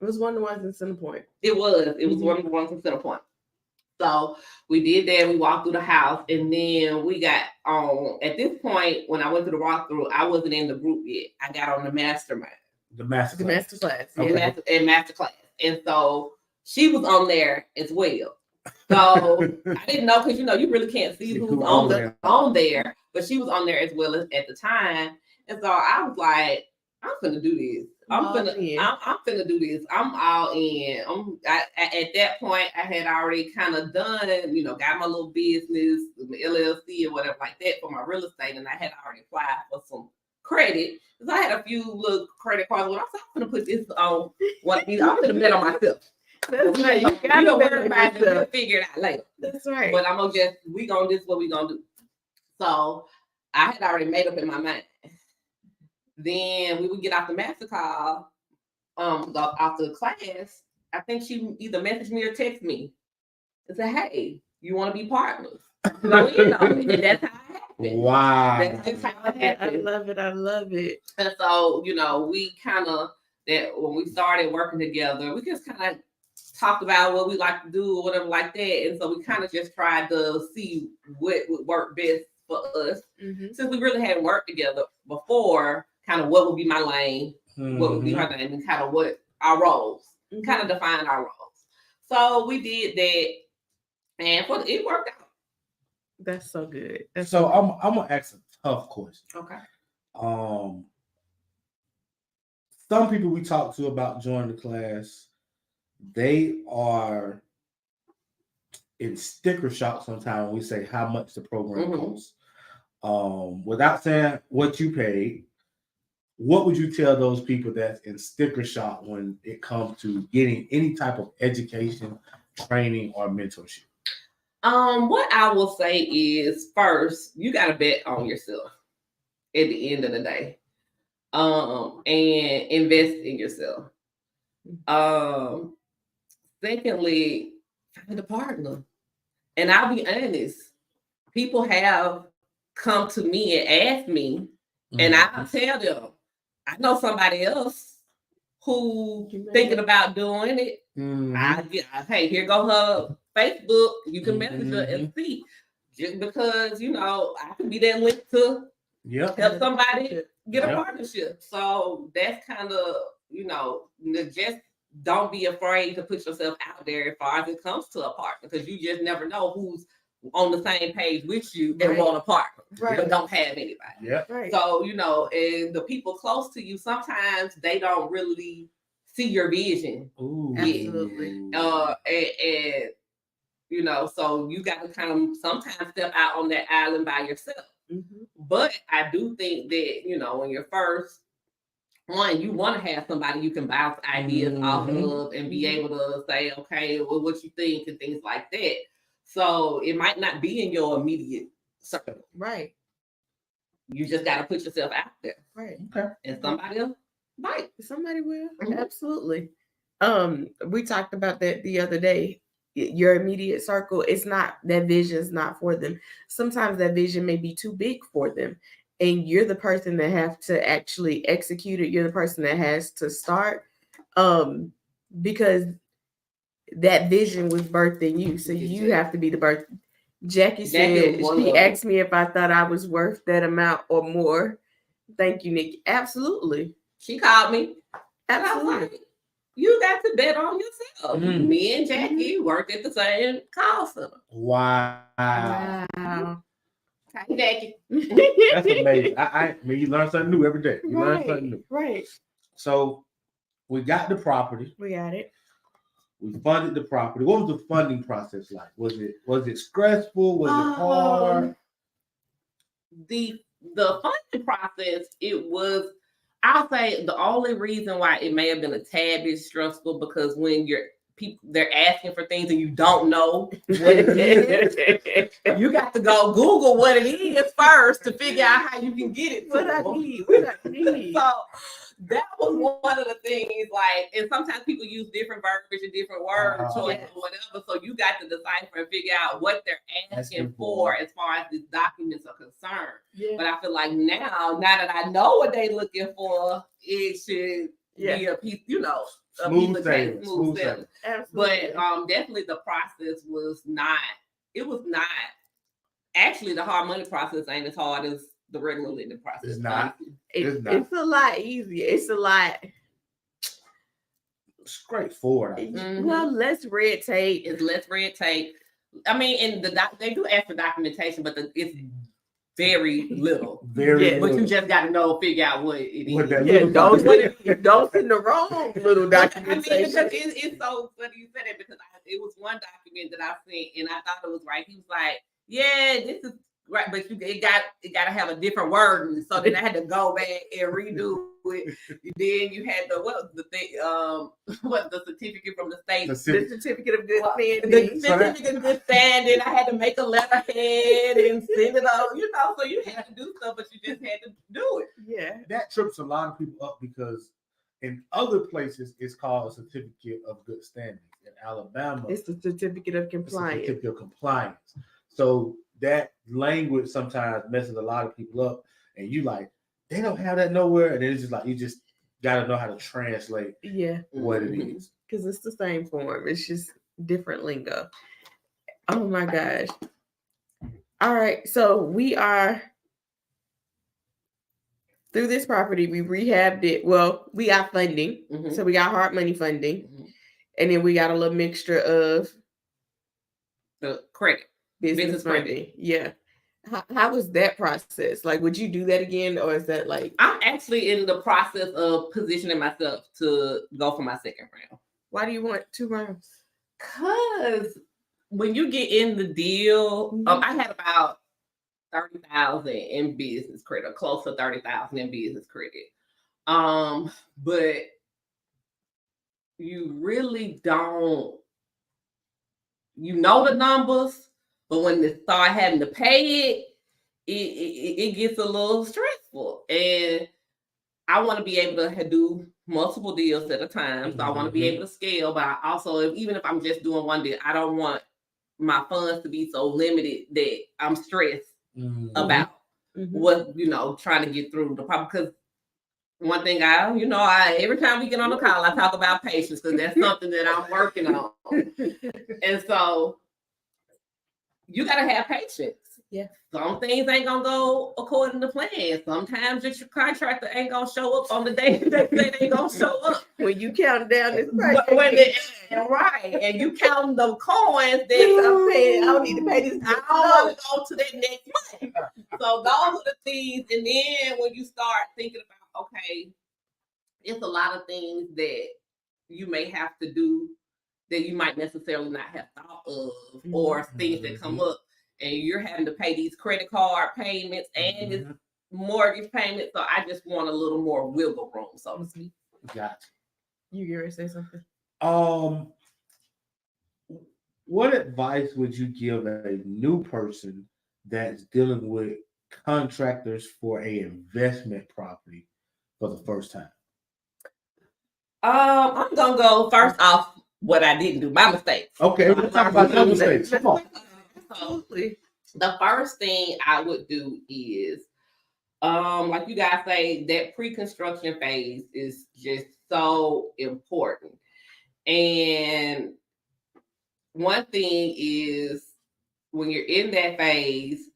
It was one of the ones in Center Point. It was one of the ones in Center Point. So we did that. We walked through the house, and then we got on. At this point, when I went through the walkthrough, I wasn't in the group yet. I got on the mastermind. The master class. Okay. Master class. And so she was on there as well. So I didn't know, because you really can't see who's on there. But she was on there as well at the time. And so I was like, I'm finna do this. I'm finna do this. I'm all in. At that point, I had already kind of done, got my little business, the LLC or whatever like that for my real estate, and I had already applied for some credit. Because I had a few little credit cards. Well, I was gonna put this on. I'm gonna bet on myself. That's right. You gotta worry about it. We'll figure it out later. That's right. But I'm gonna this is what we gonna do. So I had already made up in my mind. Then we would get off the master call, after the class. I think she either messaged me or text me and said, "Hey, you want to be partners?" And that's how it happened. Wow. That's just how it happened. I love it. And so, we kind of, that when we started working together, we just kind of talked about what we like to do or whatever like that. And so we kind of just tried to see what would work best for us. Since we really hadn't worked together before, kind of what would be my lane, what would be her name, and kind of what our roles, kind of define our roles. So we did that, and it worked out. That's so good. I'm gonna ask a tough question. Okay. Some people we talk to about joining the class, they are in sticker shock sometimes when we say how much the program costs. Without saying what you paid, what would you tell those people that's in sticker shock when it comes to getting any type of education, training, or mentorship? What I will say is, first, you got to bet on yourself at the end of the day, and invest in yourself. Secondly, find a partner. And I'll be honest, people have come to me and asked me, and I'll tell them, I know somebody else who thinking about doing it. Hey, here go her Facebook. You can message her and see. Just because, I can be that link to help somebody get a partnership. So that's kind of, just don't be afraid to put yourself out there as far as it comes to a partner, because you just never know who's on the same page with you and Right. want a partner, Right. but don't have anybody. Yeah. Right. So, and the people close to you, sometimes they don't really see your vision. Ooh. Absolutely. And so you got to kind of sometimes step out on that island by yourself. Mm-hmm. But I do think that, when you're first one, you want to have somebody you can bounce ideas off of and be able to say, okay, well, what you think and things like that. So it might not be in your immediate circle. Right. You just got to put yourself out there. Right. Okay. And somebody else might. Somebody will. Mhm. Absolutely. We talked about that the other day. Your immediate circle, it's not, that vision is not for them. Sometimes that vision may be too big for them. And you're the person that have to actually execute it. You're the person that has to start. Because that vision was birthed in you. So you have to be the birth. Jackie said, she asked me if I thought I was worth that amount or more. Thank you, Nikki. Absolutely. She called me. Absolutely. And I was like, you got to bet on yourself. Mm. Me and Jackie worked at the same call center. Wow. Wow. Hey, Jackie. That's amazing. I mean, you learn something new every day. You learn something new. Right. So we got the property. We got it. We funded the property. What was the funding process like? Was it stressful? Was it hard? The funding process, it was, I'll say the only reason why it may have been a tad bit stressful, because when they're asking for things and you don't know what it is, you got to go Google what it is first to figure out how you can get it. What I need. So that was one of the things, and sometimes people use different verbiage and different word choices or whatever. So you got to decipher and figure out what they're asking for as far as the documents are concerned. Yeah. But I feel like now that I know what they're looking for, it should be a piece, a Smooth piece of sailing. cake, smooth sailing. Absolutely. But definitely the process was not. Actually, the hard money process ain't as hard as the regular lending process. It's not. It's a lot easier. It's a lot straightforward. Well, less red tape. It's less red tape. I mean, and they do ask for documentation, but it's very little. Little. But you just got to figure out what it is. Don't send the wrong little documentation. I mean, because it's so funny you said it, because it was one document that I sent and I thought it was right. He was like, "Yeah, this is right," but it got to have a different word, so then I had to go back and redo it. Then you had the certificate from the state, the certificate of good standing. The certificate of good standing. I had to make a letterhead and send it out. So you had to do stuff, but you just had to do it. Yeah, that trips a lot of people up, because in other places it's called a certificate of good standing. In Alabama, it's the certificate of compliance. So that language sometimes messes a lot of people up, and they don't have that nowhere, and it's just like you just got to know how to translate what it is, because it's the same form. It's just different lingo. Oh my gosh. All right, so we are through this property. We rehabbed it. Well, we got funding, so we got hard money funding, and then we got a little mixture of the credit. Business funding. Yeah. How was that process? Would you do that again, or is that I'm actually in the process of positioning myself to go for my second round. Why do you want 2 rounds? Because when you get in the deal, I had about 30,000 in business credit, close to 30,000 in business credit. But you really don't. You know the numbers. But when they start having to pay it gets a little stressful. And I want to be able to do multiple deals at a time. So I want to be able to scale. But I also, even if I'm just doing one deal, I don't want my funds to be so limited that I'm stressed about what, trying to get through the problem. Because one thing every time we get on the call, I talk about patience, because that's something that I'm working on. And so you got to have patience. Yeah. Some things ain't gonna go according to plan. Sometimes your contractor ain't gonna show up on the day they say they gonna show up. When you count down this project, right, and you counting the coins that I'm paying, I don't need to pay this. I don't want to go to that next month. So those are the things. And then when you start thinking about, okay, it's a lot of things that you may have to do that you might necessarily not have thought of, or things that come up, and you're having to pay these credit card payments and this mortgage payment. So I just want a little more wiggle room, so to speak. Gotcha. You gonna say something? What advice would you give a new person that's dealing with contractors for a investment property for the first time? I'm gonna go first off what I didn't do, my mistakes. Okay, let's talk about your mistakes. Come on. Absolutely. The first thing I would do is, like you guys say, that pre-construction phase is just so important. And one thing is, when you're in that phase,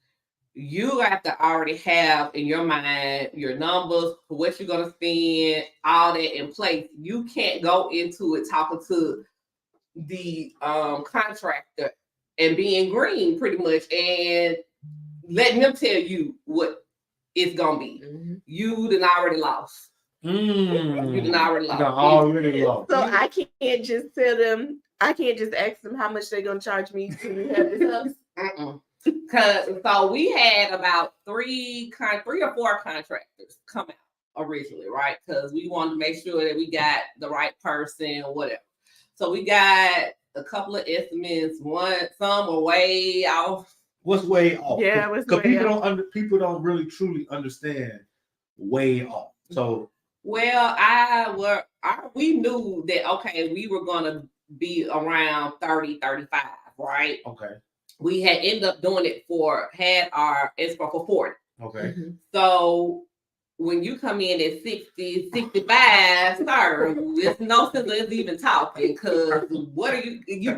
you have to already have in your mind your numbers, what you're going to spend, all that in place. You can't go into it talking to the contractor and being green pretty much and letting them tell you what it's going to be. You done already lost. You done already lost. So I can't just tell them, I can't just ask them how much they're going to charge me to have this house. So we had about three or four contractors come out originally, right? Because we wanted to make sure that we got the right person or whatever. So we got a couple of estimates. Some were way off. What's way off? Yeah, because people don't really truly understand way off. So well, we knew that okay, we were gonna be around 30, 35, right? Okay. We had ended up doing it had our escrow for 40. Okay. So when you come in at 60, 65, sir, there's no sense of even talking, because what are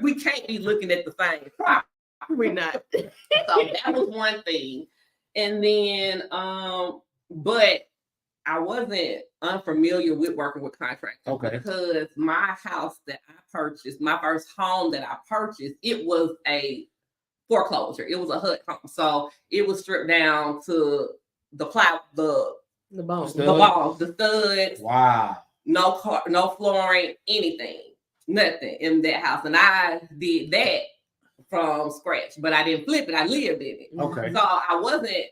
we can't be looking at the same property. We're not. So that was one thing. And then, but I wasn't unfamiliar with working with contractors, because my house that I purchased, my first home that I purchased, it was a foreclosure. It was a HUD home. So it was stripped down to the bones, the studs. Wow. No flooring, anything, nothing in that house. And I did that from scratch, but I didn't flip it. I lived in it. Okay. So I wasn't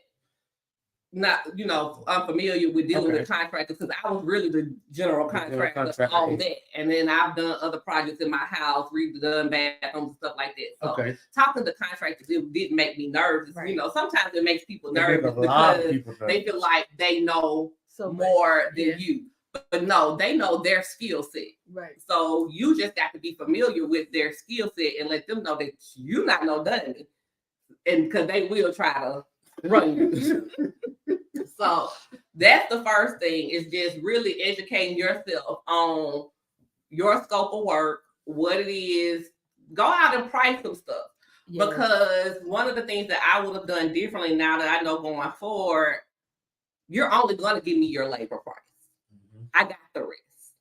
unfamiliar with dealing with contractors, because I was really the general contractor on that. And then I've done other projects in my house, redone bathrooms and stuff like that. So talking to contractors, it didn't make me nervous. Right. Sometimes it makes people nervous because they feel like they know more than you. But no, they know their skill set. Right. So you just got to be familiar with their skill set and let them know that you not no dummy. And because they will try to run you. So that's the first thing, is just really educating yourself on your scope of work, what it is. Go out and price some stuff. Yes. Because one of the things that I would have done differently, now that I know going forward, you're only going to give me your labor price. I got the rest.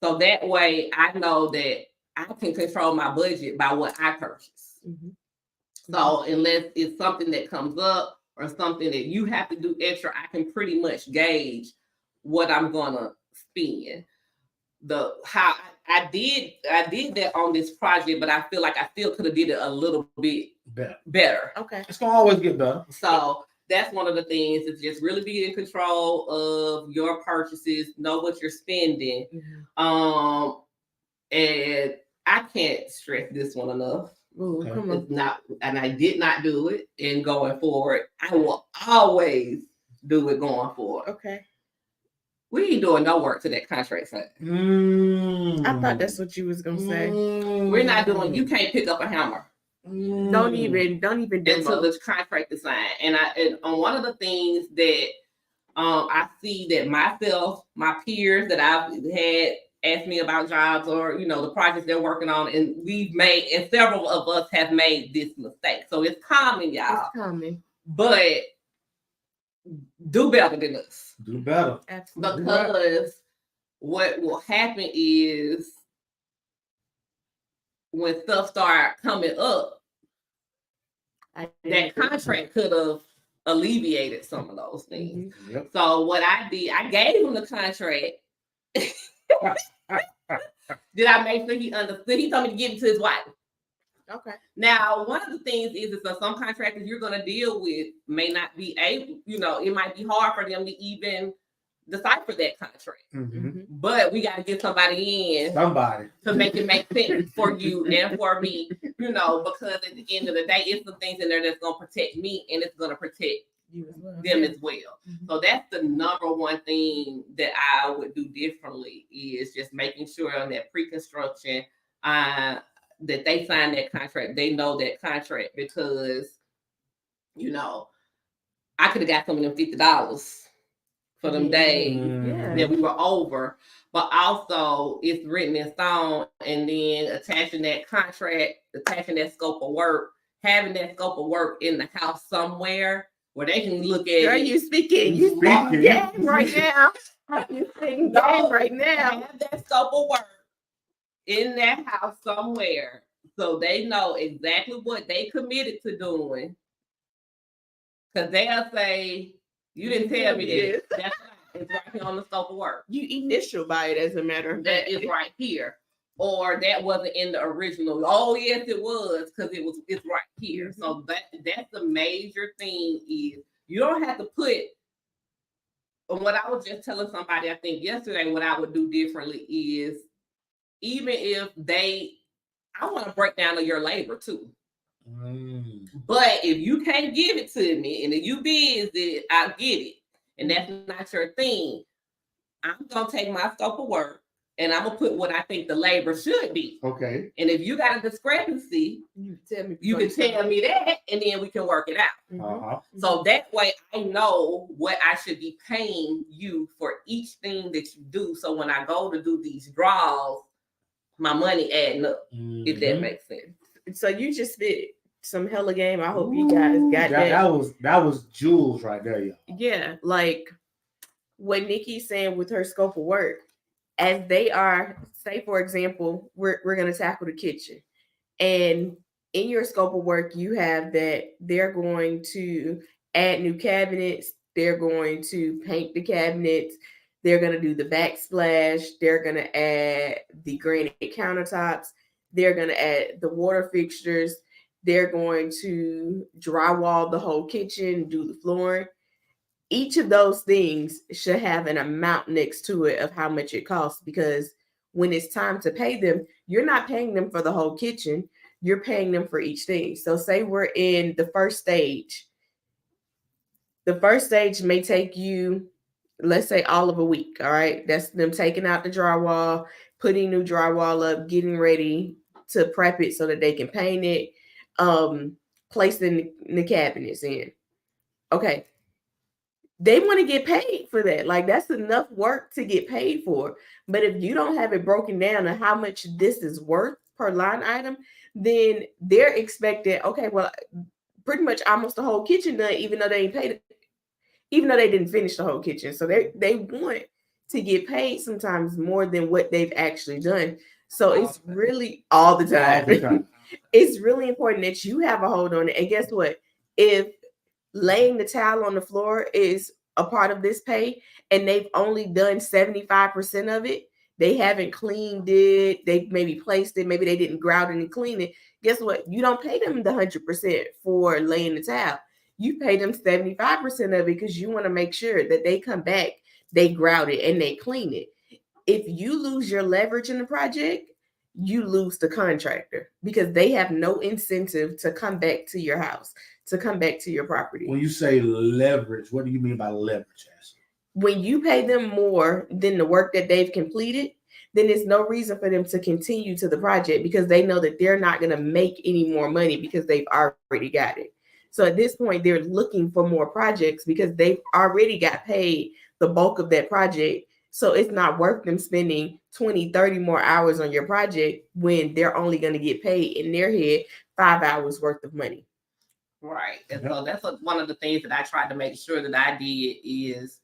So that way I know that I can control my budget by what I purchase. So unless it's something that comes up or something that you have to do extra, I can pretty much gauge what I'm gonna spend. How I did that on this project, but I feel like I still could have did it a little bit better. Okay. It's gonna always get better. So that's one of the things, is just really be in control of your purchases, know what you're spending. And I can't stress this one enough. Ooh, come on. It's not, and I did not do it. And going forward, I will always do it going forward. Okay. We ain't doing no work to that contract side. I thought that's what you was gonna say. We're not doing. You can't pick up a hammer. Don't even demo. Until the contract is signed. And on one of the things that I see that myself, my peers that I've had ask me about jobs, or the projects they're working on, and several of us have made this mistake. So it's common, y'all. It's common. but do better than us. Do better. Absolutely. Because what will happen is when stuff start coming up, that contract could have alleviated some of those things. Mm-hmm. Yep. So what I did, I gave him the contract. Did I make sure he understood? He told me to give it to his wife. Okay. Now, one of the things is that some contractors you're going to deal with may not be able, it might be hard for them to even decipher that contract. Mm-hmm. But we got to get somebody in to make it make sense for you and for me, because at the end of the day, it's some things in there that's going to protect me and it's going to protect them as well. Mm-hmm. So that's the number one thing that I would do differently is just making sure on that pre-construction that they sign that contract. They know that contract because, I could have got some of them $50 for them days that we were over, but also it's written in stone, and then attaching that contract, attaching that scope of work, having that scope of work in the house somewhere where they can look at Girl, it. You speaking game right now. You speaking game right now. Have that scope of work in that house somewhere so they know exactly what they committed to doing. Because they'll say, you didn't tell me this. That's right. It's right here on the scope of work. You initial by it, as a matter of fact. That is right here. Or that wasn't in the original. Oh, yes, it was, because it's right here. Mm-hmm. So that's the major thing is you don't have to put, and what I was just telling somebody, I think yesterday, what I would do differently is, even if I want to break down your labor too. But if you can't give it to me and if you busy, I'll get it. And that's not your thing. I'm going to take my scope of work and I'm going to put what I think the labor should be. Okay. And if you got a discrepancy, you can tell me that and then we can work it out. Uh-huh. So that way I know what I should be paying you for each thing that you do. So when I go to do these draws, my money adding up, if that makes sense. So you just spit some hella game. I hope you guys got that. That was jewels right there, y'all. Yeah, like what Nikki's saying with her scope of work, as they are, say for example, we're gonna tackle the kitchen, and in your scope of work, you have that they're going to add new cabinets, they're going to paint the cabinets, they're gonna do the backsplash, they're gonna add the granite countertops, they're gonna add the water fixtures. They're going to drywall the whole kitchen, do the flooring. Each of those things should have an amount next to it of how much it costs, because when it's time to pay them, you're not paying them for the whole kitchen. You're paying them for each thing. So say we're in the first stage. The first stage may take you, let's say, all of a week. All right. That's them taking out the drywall, putting new drywall up, getting ready to prep it so that they can paint it. Placing the cabinets in. Okay. They want to get paid for that. Like, that's enough work to get paid for. But if you don't have it broken down on how much this is worth per line item, then they're expecting, okay, well, pretty much almost the whole kitchen done, even though they ain't paid it, even though they didn't finish the whole kitchen. So they want to get paid sometimes more than what they've actually done. So it's really all the time. It's really important that you have a hold on it. And guess what? If laying the towel on the floor is a part of this pay and they've only done 75% of it, they haven't cleaned it, they maybe placed it, maybe they didn't grout it and clean it. Guess what? You don't pay them the 100% for laying the towel. You pay them 75% of it because you want to make sure that they come back, they grout it, and they clean it. If you lose your leverage in the project, you lose the contractor because they have no incentive to come back to your house, to come back to your property. When you say leverage, what do you mean by leverage, Ashley? When you pay them more than the work that they've completed, then there's no reason for them to continue to the project because they know that they're not going to make any more money because they've already got it. So at this point, they're looking for more projects because they've already got paid the bulk of that project. So it's not worth them spending 20, 30 more hours on your project when they're only going to get paid in their head 5 hours worth of money. Right. And so that's one of the things that I tried to make sure that I did is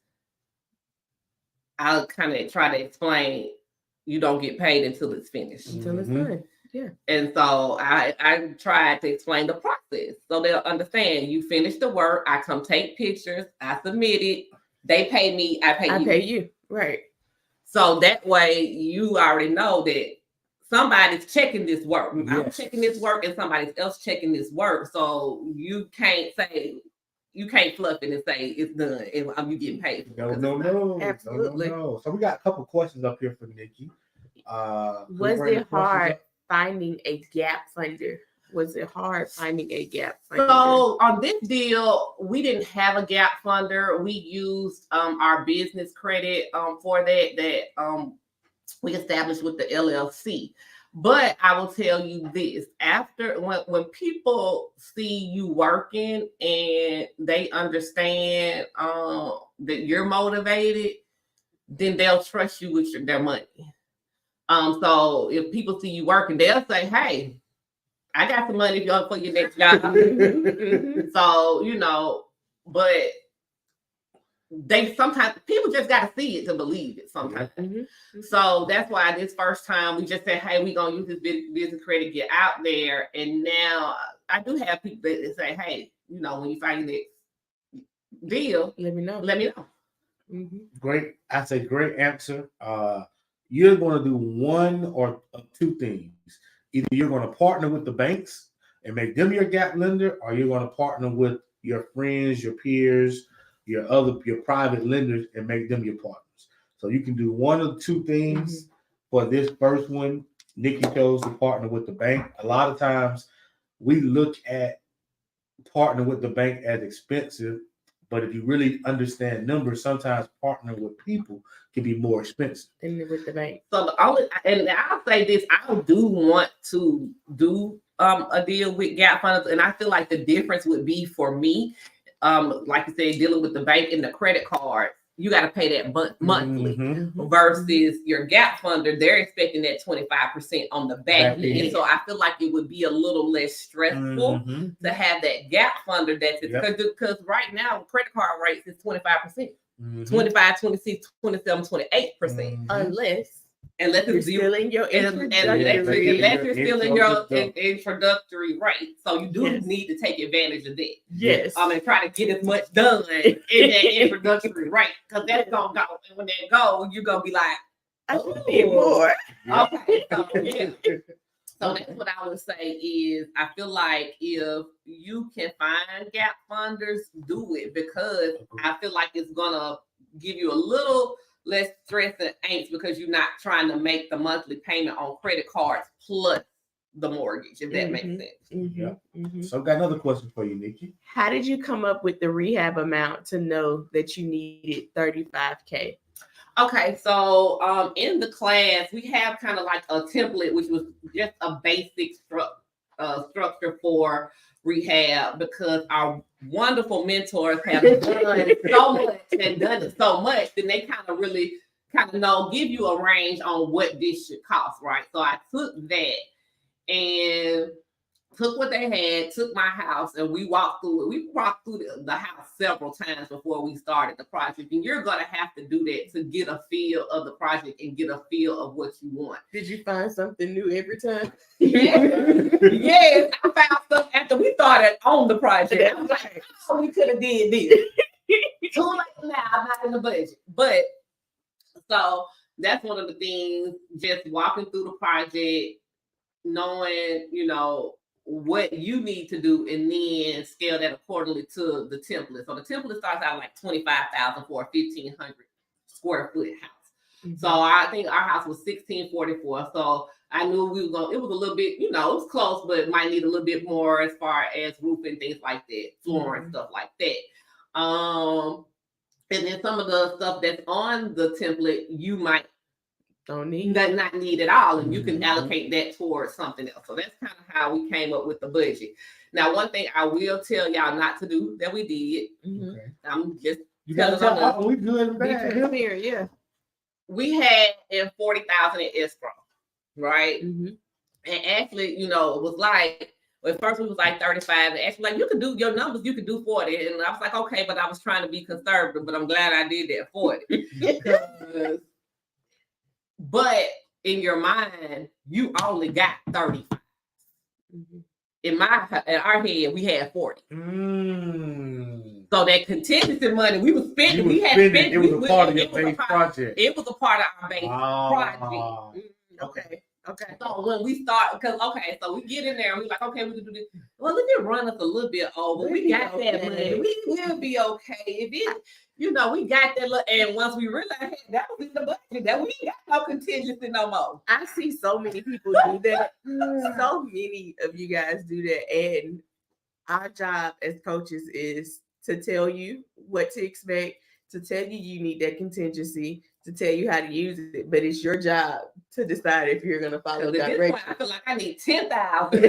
I'll kind of try to explain you don't get paid until it's finished. Until it's done. Yeah. And so I tried to explain the process so they'll understand. You finish the work, I come take pictures, I submit it, they pay me, I pay you. Right. So that way you already know that somebody's checking this work. Yes. I'm checking this work and somebody else checking this work. So you can't fluff it and say it's done and I'm getting paid. No. Absolutely. No. So we got a couple questions up here for Nikki. Was it hard finding a gap funder? Was it hard finding a gap funder? So on this deal, we didn't have a gap funder. We used our business credit for that we established with the LLC. But I will tell you this: after when people see you working and they understand that you're motivated, then they'll trust you with their money. So if people see you working, they'll say, "Hey, I got some money for your next job." So but they sometimes people just got to see it to believe it sometimes. So that's why this first time we just said, hey, we're going to use this business credit, get out there. And now I do have people that say, hey, when you find your next deal, let me know. Great. That's a great answer. You're going to do one or two things. Either you're going to partner with the banks and make them your gap lender, or you're going to partner with your friends, your peers, your private lenders and make them your partners. So you can do one of two things. For this first one, Nikki chose to partner with the bank. A lot of times we look at partner with the bank as expensive, but if you really understand numbers, sometimes partnering with people can be more expensive than with the bank. So and I'll say this, I do want to do a deal with gap funders, and I feel like the difference would be for me, like you said, dealing with the bank and the credit card, you got to pay that monthly versus your gap funder, they're expecting that 25% on the back end. And so I feel like it would be a little less stressful to have that gap funder because right now credit card rates is 25%, 25, 26, 27, 28%. Unless you're still in your introductory rate. So you do need to take advantage of that. Yes. And try to get as much done in that introductory rate. Because that's gonna go. And when that goes, you're gonna be like, I need more. Okay. So that's what I would say is I feel like if you can find gap funders, do it, because I feel like it's gonna give you a little less stress and angst because you're not trying to make the monthly payment on credit cards plus the mortgage, if that makes sense. So I've got another question for you, Nikki. How did you come up with the rehab amount to know that you needed $35K? Okay, so in the class, we have kind of like a template, which was just a basic structure for rehab, because our wonderful mentors have done so much and done it so much, then they give you a range on what this should cost, right? So I took that and took what they had, took my house, and we walked through it. We walked through the house several times before we started the project. And you're going to have to do that to get a feel of the project and get a feel of what you want. Did you find something new every time? Yes, I found stuff after we started on the project. I was like, oh, we could have did this. Too late now, I'm not in the budget. But so that's one of the things, just walking through the project, knowing, what you need to do, and then scale that accordingly to the template. So the template starts out like $25,000 for a 1,500 square foot house. So I think our house was 1,644. So I knew we were going. It was a little bit, it was close, but it might need a little bit more as far as roofing, things like that, flooring, stuff like that. And then some of the stuff that's on the template, you might not need at all, and you can allocate that towards something else. So that's kind of how we came up with the budget. Now, one thing I will tell y'all not to do that we did. I'm just we good and bad here, yeah. We had in $40,000 in escrow, right? And actually, it was like, At first we was like 35. And actually, like, you could do your numbers, you could do 40. And I was like, okay, but I was trying to be conservative, but I'm glad I did that 40. But in your mind, you only got 35. Mhm. In our head, we had 40. So that contingency money we was spending, it was a part of your base project. It was a part of our base project. Okay. Okay. So when we start, so we get in there and we like, okay, we can do this. Well, let me run us a little bit over. We got that money. We will be okay. If it, we got that. And once we realized that was in the budget, that we ain't got no contingency no more. I see so many people do that. So many of you guys do that. And our job as coaches is to tell you what to expect, to tell you you need that contingency, to tell you how to use it. But it's your job to decide if you're going to follow directions. I feel like I need 10,000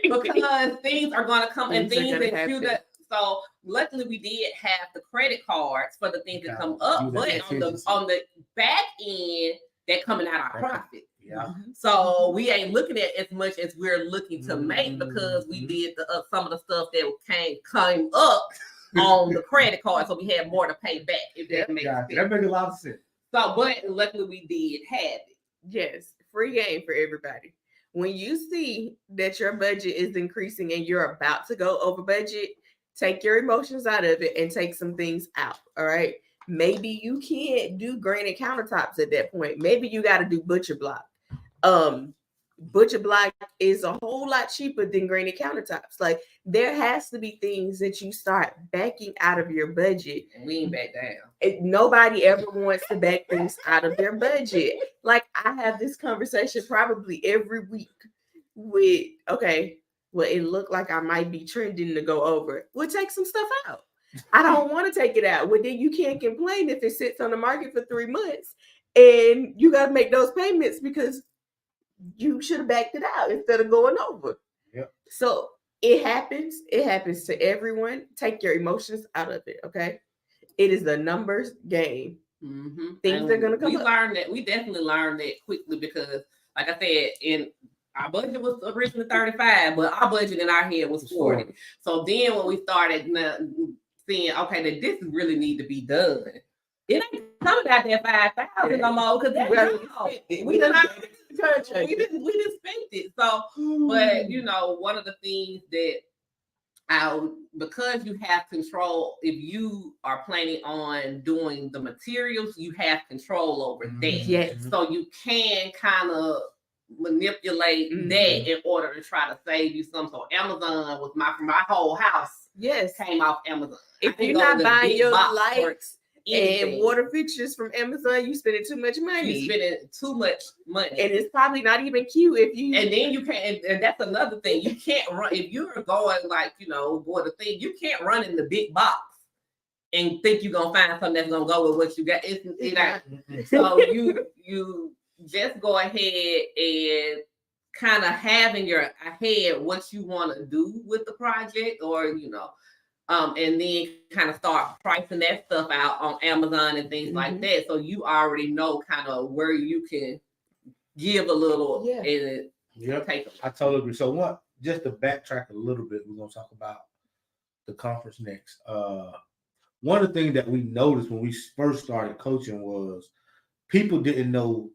because things are going to come and things that you that. So luckily we did have the credit cards for the things that come up, but on the back end, they're coming out our profit. Yeah. So we ain't looking at as much as we're looking to make because we did some of the stuff that came up on the credit card, so we had more to pay back. If that makes sense. That makes a lot of sense. So, but luckily we did have it. Yes, free game for everybody. When you see that your budget is increasing and you're about to go over budget, take your emotions out of it and take some things out. All right. Maybe you can't do granite countertops at that point. Maybe you got to do butcher block. Butcher block is a whole lot cheaper than granite countertops. Like, there has to be things that you start backing out of your budget. And we ain't back down. Nobody ever wants to back things out of their budget. Like, I have this conversation probably every week with, okay, well, it looked like I might be trending to go over. We'll take some stuff out. I don't want to take it out. Well, then you can't complain if it sits on the market for 3 months and you got to make those payments because you should have backed it out instead of going over. Yep. So it happens. It happens to everyone. Take your emotions out of it, okay? It is a numbers game. Mm-hmm. Things are going to come up. Learned that. We definitely learned that quickly because, like I said, our budget was originally 35, but our budget in our head was 40. So then when we started seeing, okay, that this really need to be done, it ain't coming out there 5,000 no more because we didn't spend it. So, but one of the things that because you have control, if you are planning on doing the materials, you have control over that. Yes. So you can kind of manipulate that in order to try to save you some. So Amazon was my whole house. Yes, came off Amazon. If you're not buying your lights and water fixtures from Amazon, you spending too much money. You spending too much money, and it's probably not even cute if you. And then you can't. And that's another thing. You can't run if you're going going to think. You can't run in the big box and think you're gonna find something that's gonna go with what you got. So you just go ahead and kind of have in your head what you want to do with the project, or and then kind of start pricing that stuff out on Amazon and things like that. So you already know kind of where you can give a little and take them. I totally agree. So just to backtrack a little bit, we're gonna talk about the conference next. One of the things that we noticed when we first started coaching was people didn't know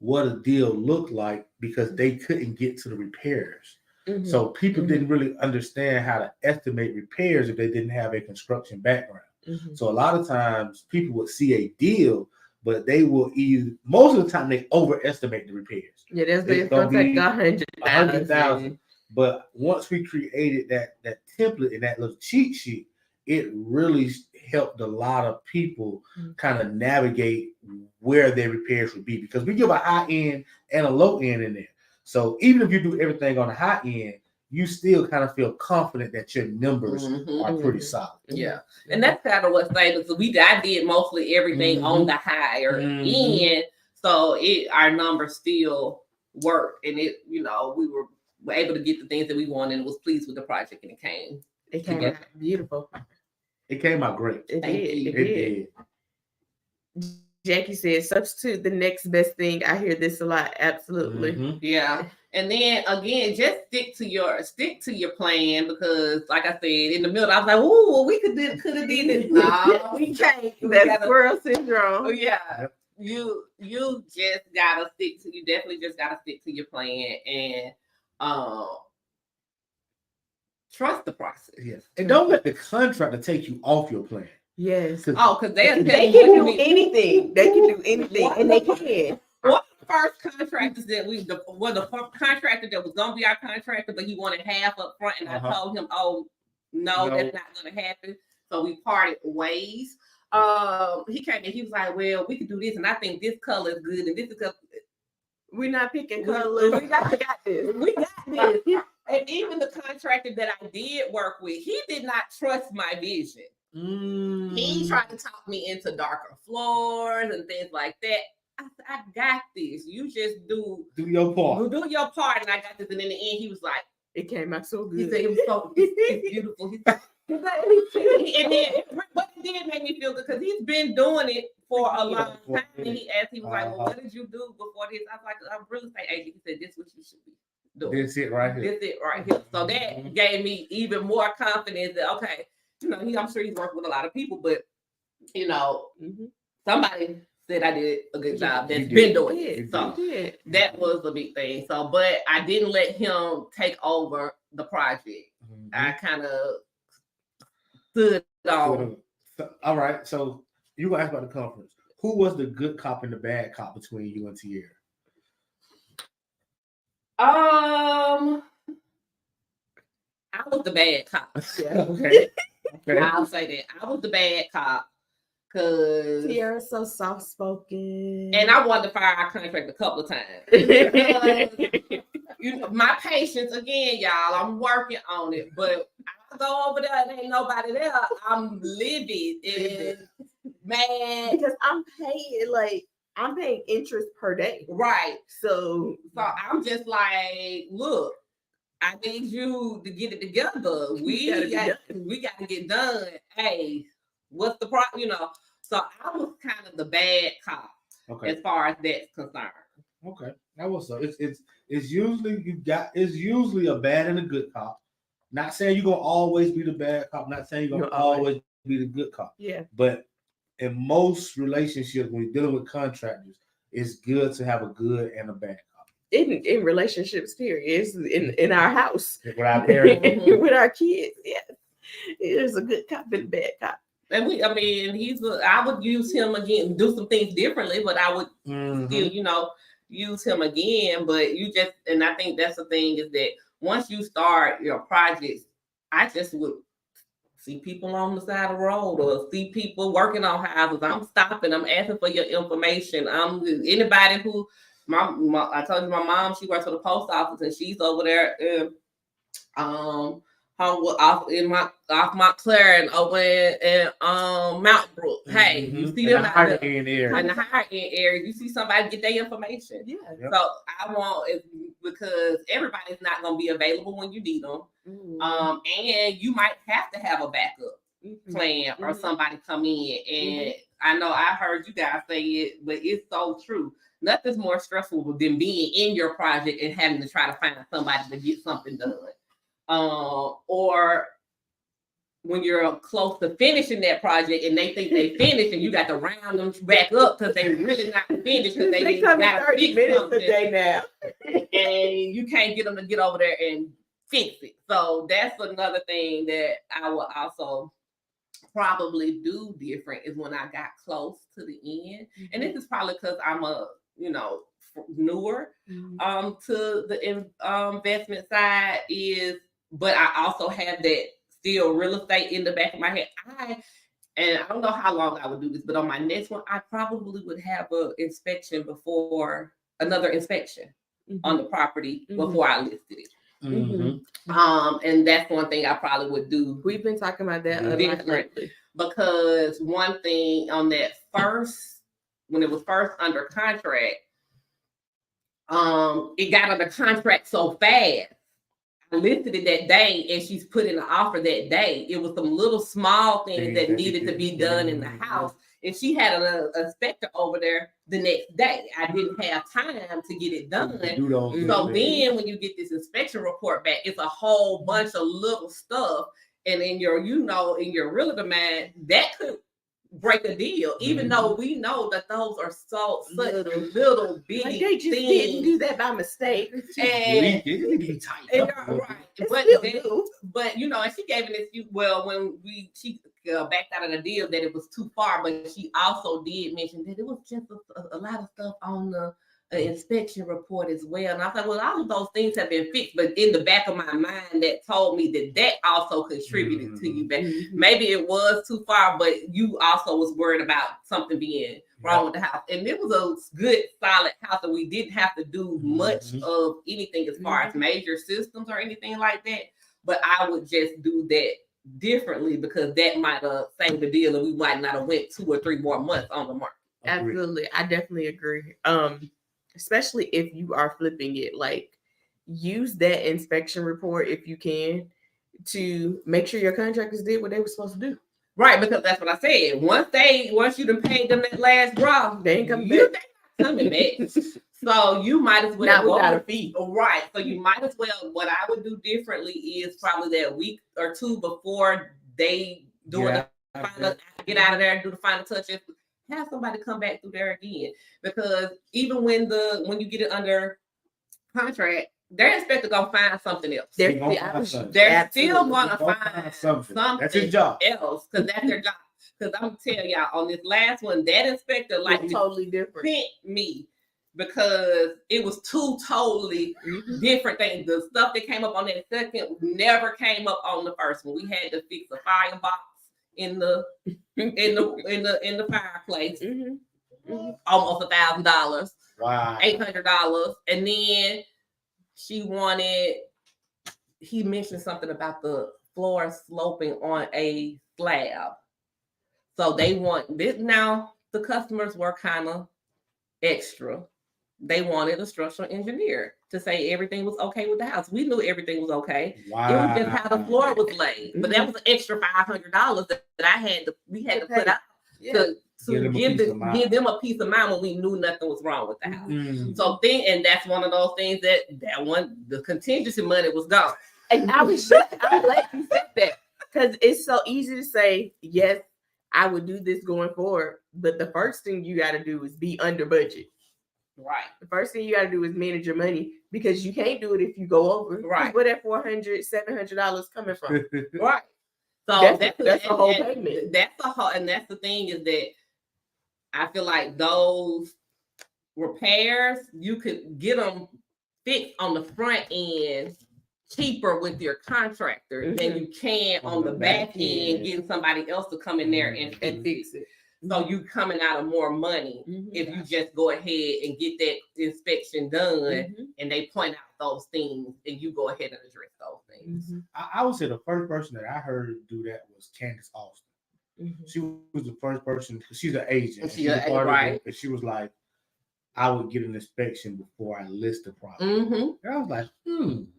what a deal looked like because they couldn't get to the repairs. So people didn't really understand how to estimate repairs if they didn't have a construction background. So a lot of times people would see a deal, but they will most of the time they overestimate the repairs. Yeah, that's going to take 100,000. But once we created that template and that little cheat sheet, it really helped a lot of people kind of navigate where their repairs would be, because we give a high end and a low end in there. So even if you do everything on the high end, you still kind of feel confident that your numbers are pretty solid. Yeah. And that's kind of what saved us. So I did mostly everything on the higher end. So our numbers still worked. And we were able to get the things that we wanted and was pleased with the project, and it came out beautiful. It came out great. It did. Jackie said, substitute the next best thing. I hear this a lot. Absolutely. Mhm. Yeah. And then again, just stick to your plan, because like I said, in the middle, I was like, "Ooh, we could have did this." No, we can't. That's squirrel syndrome. Oh yeah. You just gotta stick to. You definitely just gotta stick to your plan and trust the process. Yes. And don't let the contractor take you off your plan. Yes. Because they can do anything. They can do anything, and they can. One of the first contractors that the contractor that was gonna be our contractor, but he wanted half up front, and I told him, "Oh no, that's not gonna happen." So we parted ways. He came and he was like, "Well, we could do this, and I think this color is good, and this is good." We're not picking colors. We got this. We got this. And even the contractor that I did work with, he did not trust my vision. He tried to talk me into darker floors and things like that. I got this. You just do your part. Do your part, and I got this. And in the end, he was like, "It came out so good." He said it was so it's beautiful. And then, but it did make me feel good because he's been doing it for a long time. And he was like, "Well, what did you do before this?" I was like, "I'm real estate agent." He said, "This is what you should be doing. This it right here. This it right here." So that gave me even more confidence that okay, I'm sure he's worked with a lot of people, but somebody said I did a good job. That's been doing it. So that was a big thing. So, but I didn't let him take over the project. I kind of stood on. All right. So you gonna ask about the conference. Who was the good cop and the bad cop between you and Tierra? I was the bad cop. Okay. I'll say that. I was the bad cop. Cause Tierra's so soft spoken, and I wanted to fire our contract a couple of times. My patience again, y'all. I'm working on it, but I go over there and ain't nobody there. I'm livid and mad because I'm paying interest per day, right? So I'm just like, look, I need you to get it together. We got to get done. Hey. What's the problem? So I was kind of the bad cop as far as that's concerned. Okay, that was so. It's usually a bad and a good cop. Not saying you're gonna always be the bad cop. Not saying you're gonna always be the good cop. Yeah. But in most relationships, when you're dealing with contractors, it's good to have a good and a bad cop. In relationships, period. It's in our house with our parents, with our kids. Yeah, there's a good cop and a bad cop. And I would use him again, do some things differently, but I would still, use him again. But and I think that's the thing is that once you start your projects, I just would see people on the side of the road or see people working on houses. I'm stopping, I'm asking for your information. Anybody who, I told you my mom, she works for the post office and she's over there, off Montclair and over in Mount Brook. Hey, you see them in the higher end area. You see somebody get their information. Yeah. Yep. So I want it because everybody's not going to be available when you need them. And you might have to have a backup plan or somebody come in. And I know I heard you guys say it, but it's so true. Nothing's more stressful than being in your project and having to try to find somebody to get something done. Or when you're close to finishing that project and they think they finished and you got to round them back up because they really not finished because they come 30 minutes a day now. And you can't get them to get over there and fix it. So that's another thing that I will also probably do different is when I got close to the end. And this is probably because I'm newer to the investment side but I also have that still real estate in the back of my head. And I don't know how long I would do this, but on my next one, I probably would have an inspection before another inspection on the property before I listed it. And that's one thing I probably would do. We've been talking about that differently because one thing on that when it was first under contract, it got under contract so fast. I listed it that day and she's put in an offer that day. It was some little small things that needed to be done in the house. and she had an inspector over there the next day. I didn't have time to get it done. So then when you get this inspection report back, it's a whole bunch of little stuff. And in your, in your realtor mind, that could break a deal, even though we know that those are such little bitty like they just things. didn't do that by mistake. And, Right. But and she gave an excuse. Well, when she backed out of the deal, that it was too far, but she also did mention that it was just a lot of stuff on the inspection report as well. And I thought, well, all of those things have been fixed, but in the back of my mind, that told me that also contributed to you. But maybe it was too far, but you also was worried about something being wrong with the house. And it was a good, solid house, and we didn't have to do much of anything as far as major systems or anything like that. But I would just do that differently, because that might have saved the deal, and we might not have went 2 or 3 more months on the market. Absolutely. I definitely agree. Especially if you are flipping it, like use that inspection report if you can to make sure your contractors did what they were supposed to do. Right, because that's what I said. Once you done paid them that last draw, they ain't coming back. So you might as well not without a fee. Right. So you might as well. What I would do differently is probably that week or 2 before they do the final, get out of there and do the final touches. Have somebody come back through there again, because even when you get it under contract, their inspector gonna find something else. They're still gonna find something. That's his job else, because that's their job. Because I'm telling y'all, on this last one, that inspector totally different. Sent me, because it was 2 totally different things. The stuff that came up on that second never came up on the first one. We had to fix a firebox in the fireplace, almost $1,000. Wow. $800, and then he mentioned something about the floor sloping on a slab. So they want this. Now the customers were kind of extra. They wanted a structural engineer to say everything was okay with the house. We knew everything was okay. Wow. It was just how the floor was laid. But that was an extra $500 that we had to put out to give them a peace of mind when we knew nothing was wrong with the house. So and that's one of those things that the contingency money was gone. And I'm glad you said that, because it's so easy to say, yes, I would do this going forward. But the first thing you got to do is be under budget. Right. The first thing you got to do is manage your money, because you can't do it if you go over. Right. Where that $400, $700 coming from? Right. So that's a whole payment. And that's the thing, is that I feel like those repairs, you could get them fixed on the front end cheaper with your contractor than you can on the back end getting somebody else to come in there and fix it. So you coming out of more money if you just go ahead and get that inspection done and they point out those things and you go ahead and address those things. I would say the first person that I heard do that was Candace Austin. She was the first person, because she's an agent. And she was like, I would get an inspection before I list the property. And I was like,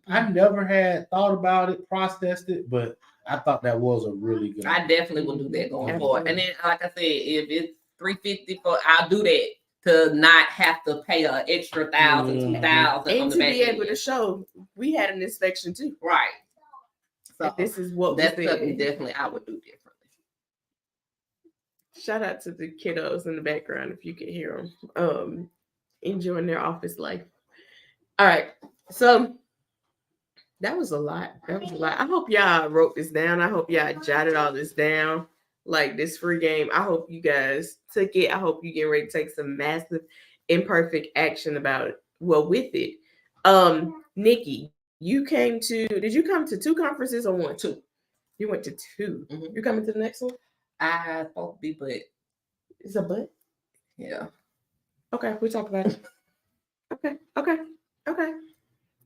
I never had thought about it, processed it, but I thought that was a really good idea. I definitely will do that going forward. And then, like I said, if it's $350 I'll do that, to not have to pay an extra $1,000, $2,000, and to be able to show we had an inspection too. Right. So this is what that's something definitely I would do differently. Shout out to the kiddos in the background if you can hear them enjoying their office life. All right, so that was a lot. I hope y'all wrote this down. I hope y'all jotted all this down, like this free game. I hope you guys took it. I hope you get ready to take some massive imperfect action with it. Nikki, did you come to 2 conferences or 1? 2. You went to 2. You coming to the next one? I supposed to be, but it's a but. Yeah. Okay, we'll talk about it. Okay.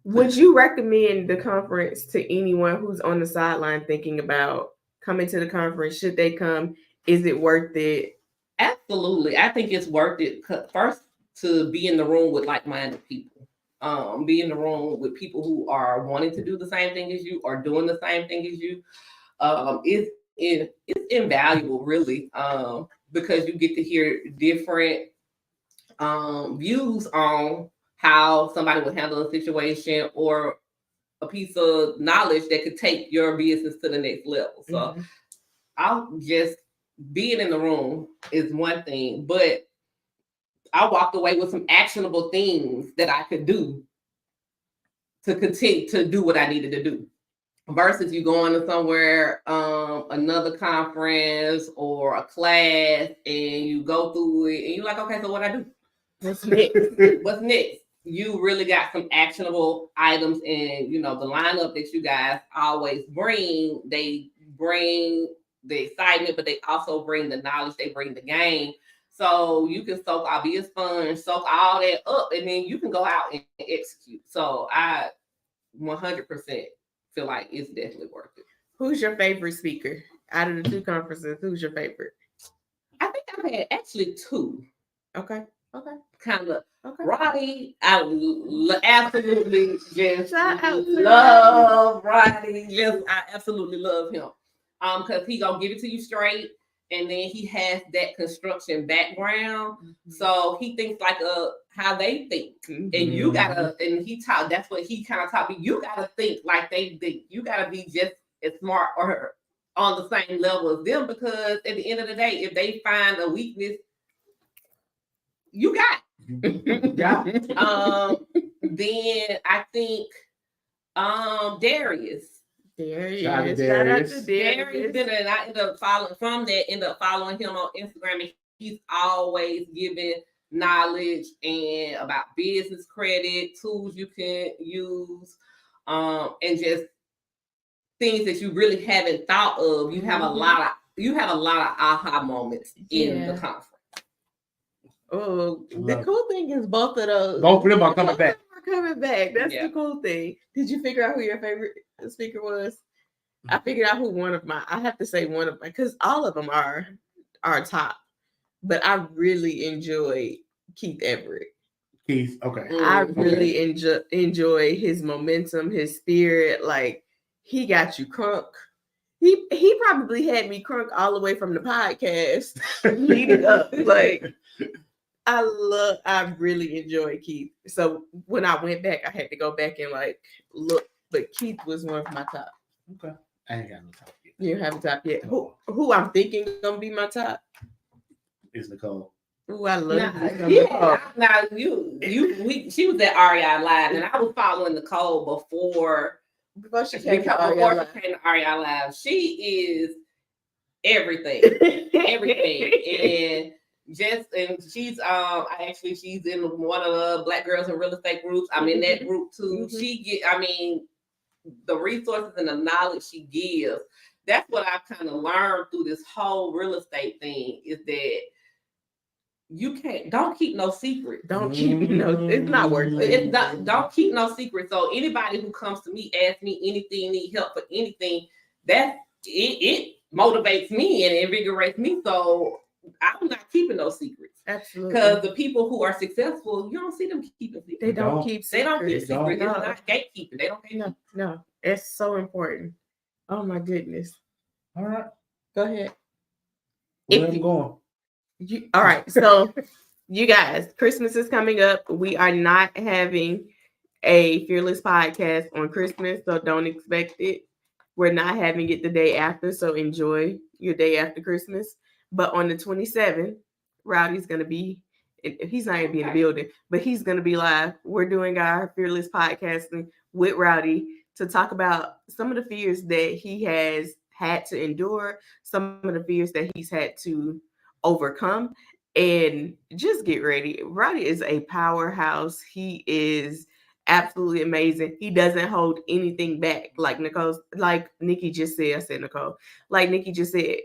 Would you recommend the conference to anyone who's on the sideline thinking about coming to the conference? Should they come? Is it worth it? Absolutely. I think it's worth it. First, to be in the room with like-minded people. Be in the room with people who are wanting to do the same thing as you or doing the same thing as you. It's invaluable, really. because you get to hear different views on how somebody would handle a situation or a piece of knowledge that could take your business to the next level. So I'll just being in the room is one thing, but I walked away with some actionable things that I could do to continue to do what I needed to do. Versus you going to somewhere, another conference or a class, and you go through it, and you're like, okay, so what I do? What's next? What's next? You really got some actionable items, and the lineup that you guys always bring. They bring the excitement, but they also bring the knowledge. They bring the game, so you can soak all, be a sponge, soak all that up, and then you can go out and execute. So I 100% feel like it's definitely worth it. Who's your favorite speaker out of the two conferences? Who's your favorite? I think I've had actually two. Okay. Kind of. Okay. Roddy, I absolutely just Shout out to love Roddy. I absolutely love him. Because he gonna give it to you straight, and then he has that construction background, so he thinks like how they think, and you gotta. And he taught. That's what he kind of taught me. You gotta think like they think. You gotta be just as smart or on the same level as them, because at the end of the day, if they find a weakness, you got. Then I think Darius. Shout out to Darius. And I ended up following him on Instagram, and he's always giving knowledge and about business credit, tools you can use, and just things that you really haven't thought of. You have a lot of aha moments in the conference. Oh, the cool thing is both of them are coming back. That's the cool thing. Did you figure out who your favorite speaker was? I figured out who I have to say one of my, because all of them are top, but I really enjoyed Keith Everett. Keith, okay. I really enjoy his momentum, his spirit. Like, he got you crunk. He probably had me crunk all the way from the podcast leading up. Like, I really enjoy Keith. So when I went back, I had to go back and like look, but Keith was one of my top. Okay. I ain't got no top yet. You don't have a top yet. Who I'm thinking gonna be my top is Nicole. Ooh, I love Nicole. Now she was at REI Live, and I was following Nicole before she came to REI Live. She is everything. And she's she's in one of the Black Girls in Real Estate groups. I'm in that group too. The resources and the knowledge she gives, that's what I kind of learned through this whole real estate thing, is that don't keep no secret. Don't keep it's not worth it. Don't keep no secret. So anybody who comes to me, ask me anything, need help for anything, that it motivates me and invigorates me. So I'm not keeping those secrets. Absolutely. Because the people who are successful, you don't see them keeping secrets. They don't keep secrets. It's not gatekeeping. They don't keep No. It's so important. Oh my goodness. All right. Go ahead. Where I'm going. All right. So you guys, Christmas is coming up. We are not having a Fearless podcast on Christmas, so don't expect it. We're not having it the day after, so enjoy your day after Christmas. But on the 27th, Rowdy's going to be, he's not going to be in the building, but he's going to be live. We're doing our Fearless podcasting with Rowdy to talk about some of the fears that he has had to endure, some of the fears that he's had to overcome, and just get ready. Rowdy is a powerhouse. He is absolutely amazing. He doesn't hold anything back. Like Nikki just said, like Nikki just said,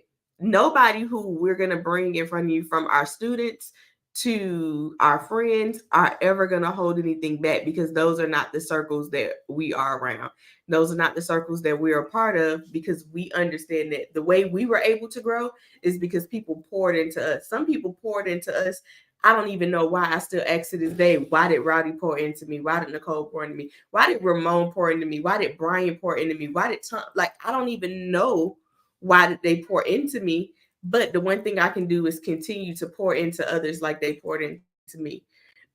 nobody who we're going to bring in front of you, from our students to our friends, are ever going to hold anything back, because those are not the circles that we are around. Those are not the circles that we're a part of, because we understand that the way we were able to grow is because people poured into us. Some people poured into us. I don't even know why. I still ask to this day, why did Rowdy pour into me? Why did Nicole pour into me? Why did Ramon pour into me? Why did Brian pour into me? Why did Tom? Like, I don't even know why did they pour into me, But the one thing I can do is continue to pour into others like they poured into me.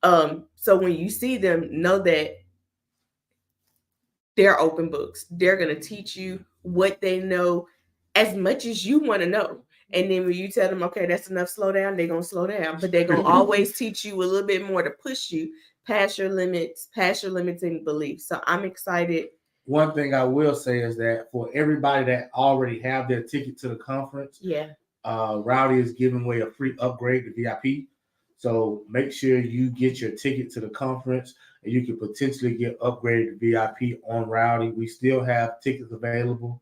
So when you see them, know that they're open books. They're going to teach you what they know as much as you want to know. And then when you tell them, okay, that's enough, slow down, they're going to slow down. But they're going to always teach you a little bit more to push you past your limits, past your limiting beliefs. So I'm excited. One thing I will say is that for everybody that already have their ticket to the conference, Rowdy is giving away a free upgrade to VIP. So make sure you get your ticket to the conference, and you can potentially get upgraded to VIP on Rowdy. We still have tickets available.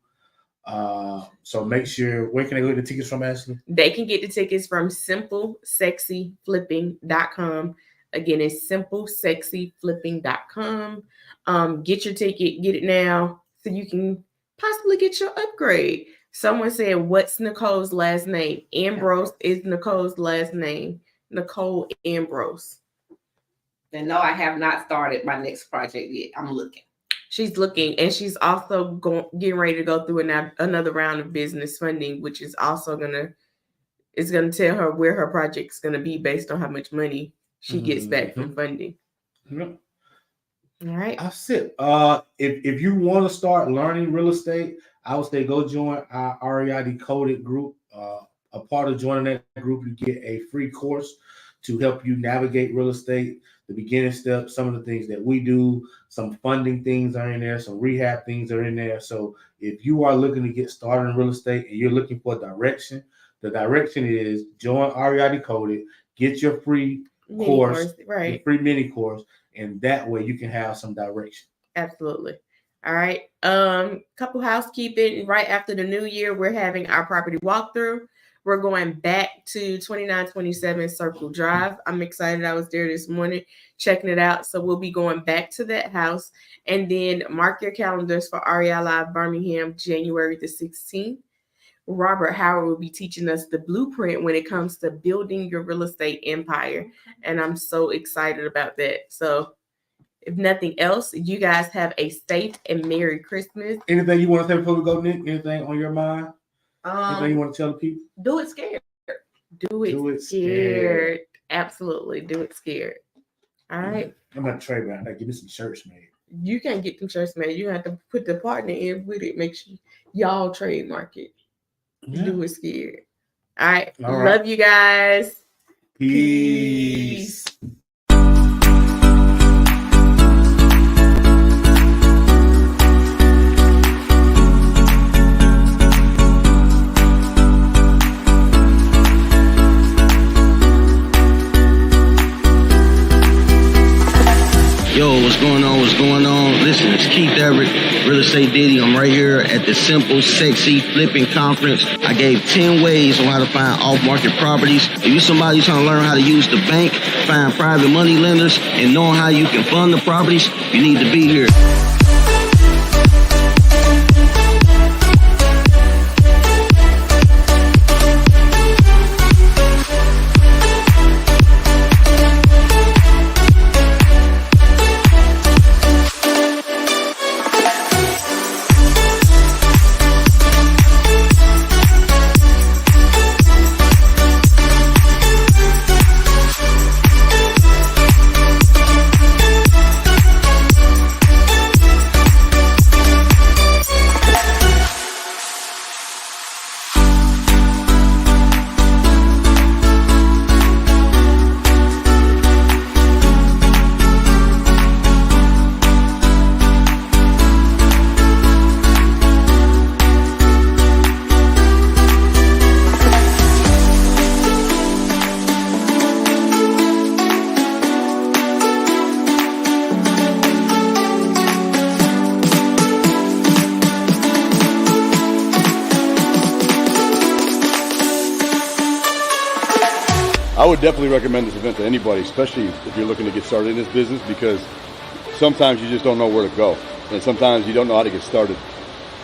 So make sure, where can they get the tickets from, Ashley? They can get the tickets from simplesexyflipping.com. Again, it's simplesexyflipping.com. Get your ticket, get it now, so you can possibly get your upgrade. Someone said, what's Nicole's last name? Ambrose is Nicole's last name. Nicole Ambrose. And no, I have not started my next project yet. I'm looking. She's looking, and she's also getting ready to go through another round of business funding, which is also gonna tell her where her project's gonna be based on how much money she gets back from funding. Yep. All right. That's it. If you want to start learning real estate, I would say go join our REI Decoded group. A part of joining that group, you get a free course to help you navigate real estate, the beginning steps, some of the things that we do, some funding things are in there, some rehab things are in there. So if you are looking to get started in real estate and you're looking for direction, the direction is join REI Decoded, get your free course, right? Your free mini course, and that way you can have some direction. Absolutely. All right. Couple housekeeping. Right after the new year, we're having our property walkthrough. We're going back to 2927 Circle Drive. I'm excited. I was there this morning checking it out. So we'll be going back to that house. And then mark your calendars for REI Live Birmingham, January the 16th. Robert Howard will be teaching us the blueprint when it comes to building your real estate empire. And I'm so excited about that. So if nothing else, you guys have a safe and Merry Christmas. Anything you want to say before we go, Nick? Anything on your mind? Anything you want to tell the people? Do it scared. Do it scared. Absolutely. Do it scared. All right. I'm going to trade around. Give me some shirts made. You can't get them shirts made. You have to put the partner in with it. Make sure y'all trademark it. Yeah. Do it scared. All right. Love you guys. Peace. Yo, what's going on? What's going on? Listen, it's Keith Everett, Real Estate Diddy. I'm right here at the Simple Sexy Flipping Conference. I gave 10 ways on how to find off-market properties. If you're somebody trying to learn how to use the bank, find private money lenders, and knowing how you can fund the properties, you need to be here. I would definitely recommend this event to anybody, especially if you're looking to get started in this business, because sometimes you just don't know where to go, and sometimes you don't know how to get started.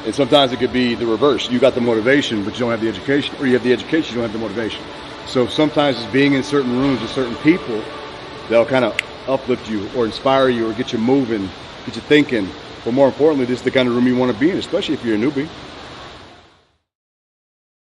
And sometimes it could be the reverse. You got the motivation, but you don't have the education, or you have the education, you don't have the motivation. So sometimes it's being in certain rooms with certain people that'll kind of uplift you or inspire you or get you moving, get you thinking. But more importantly, this is the kind of room you want to be in, especially if you're a newbie.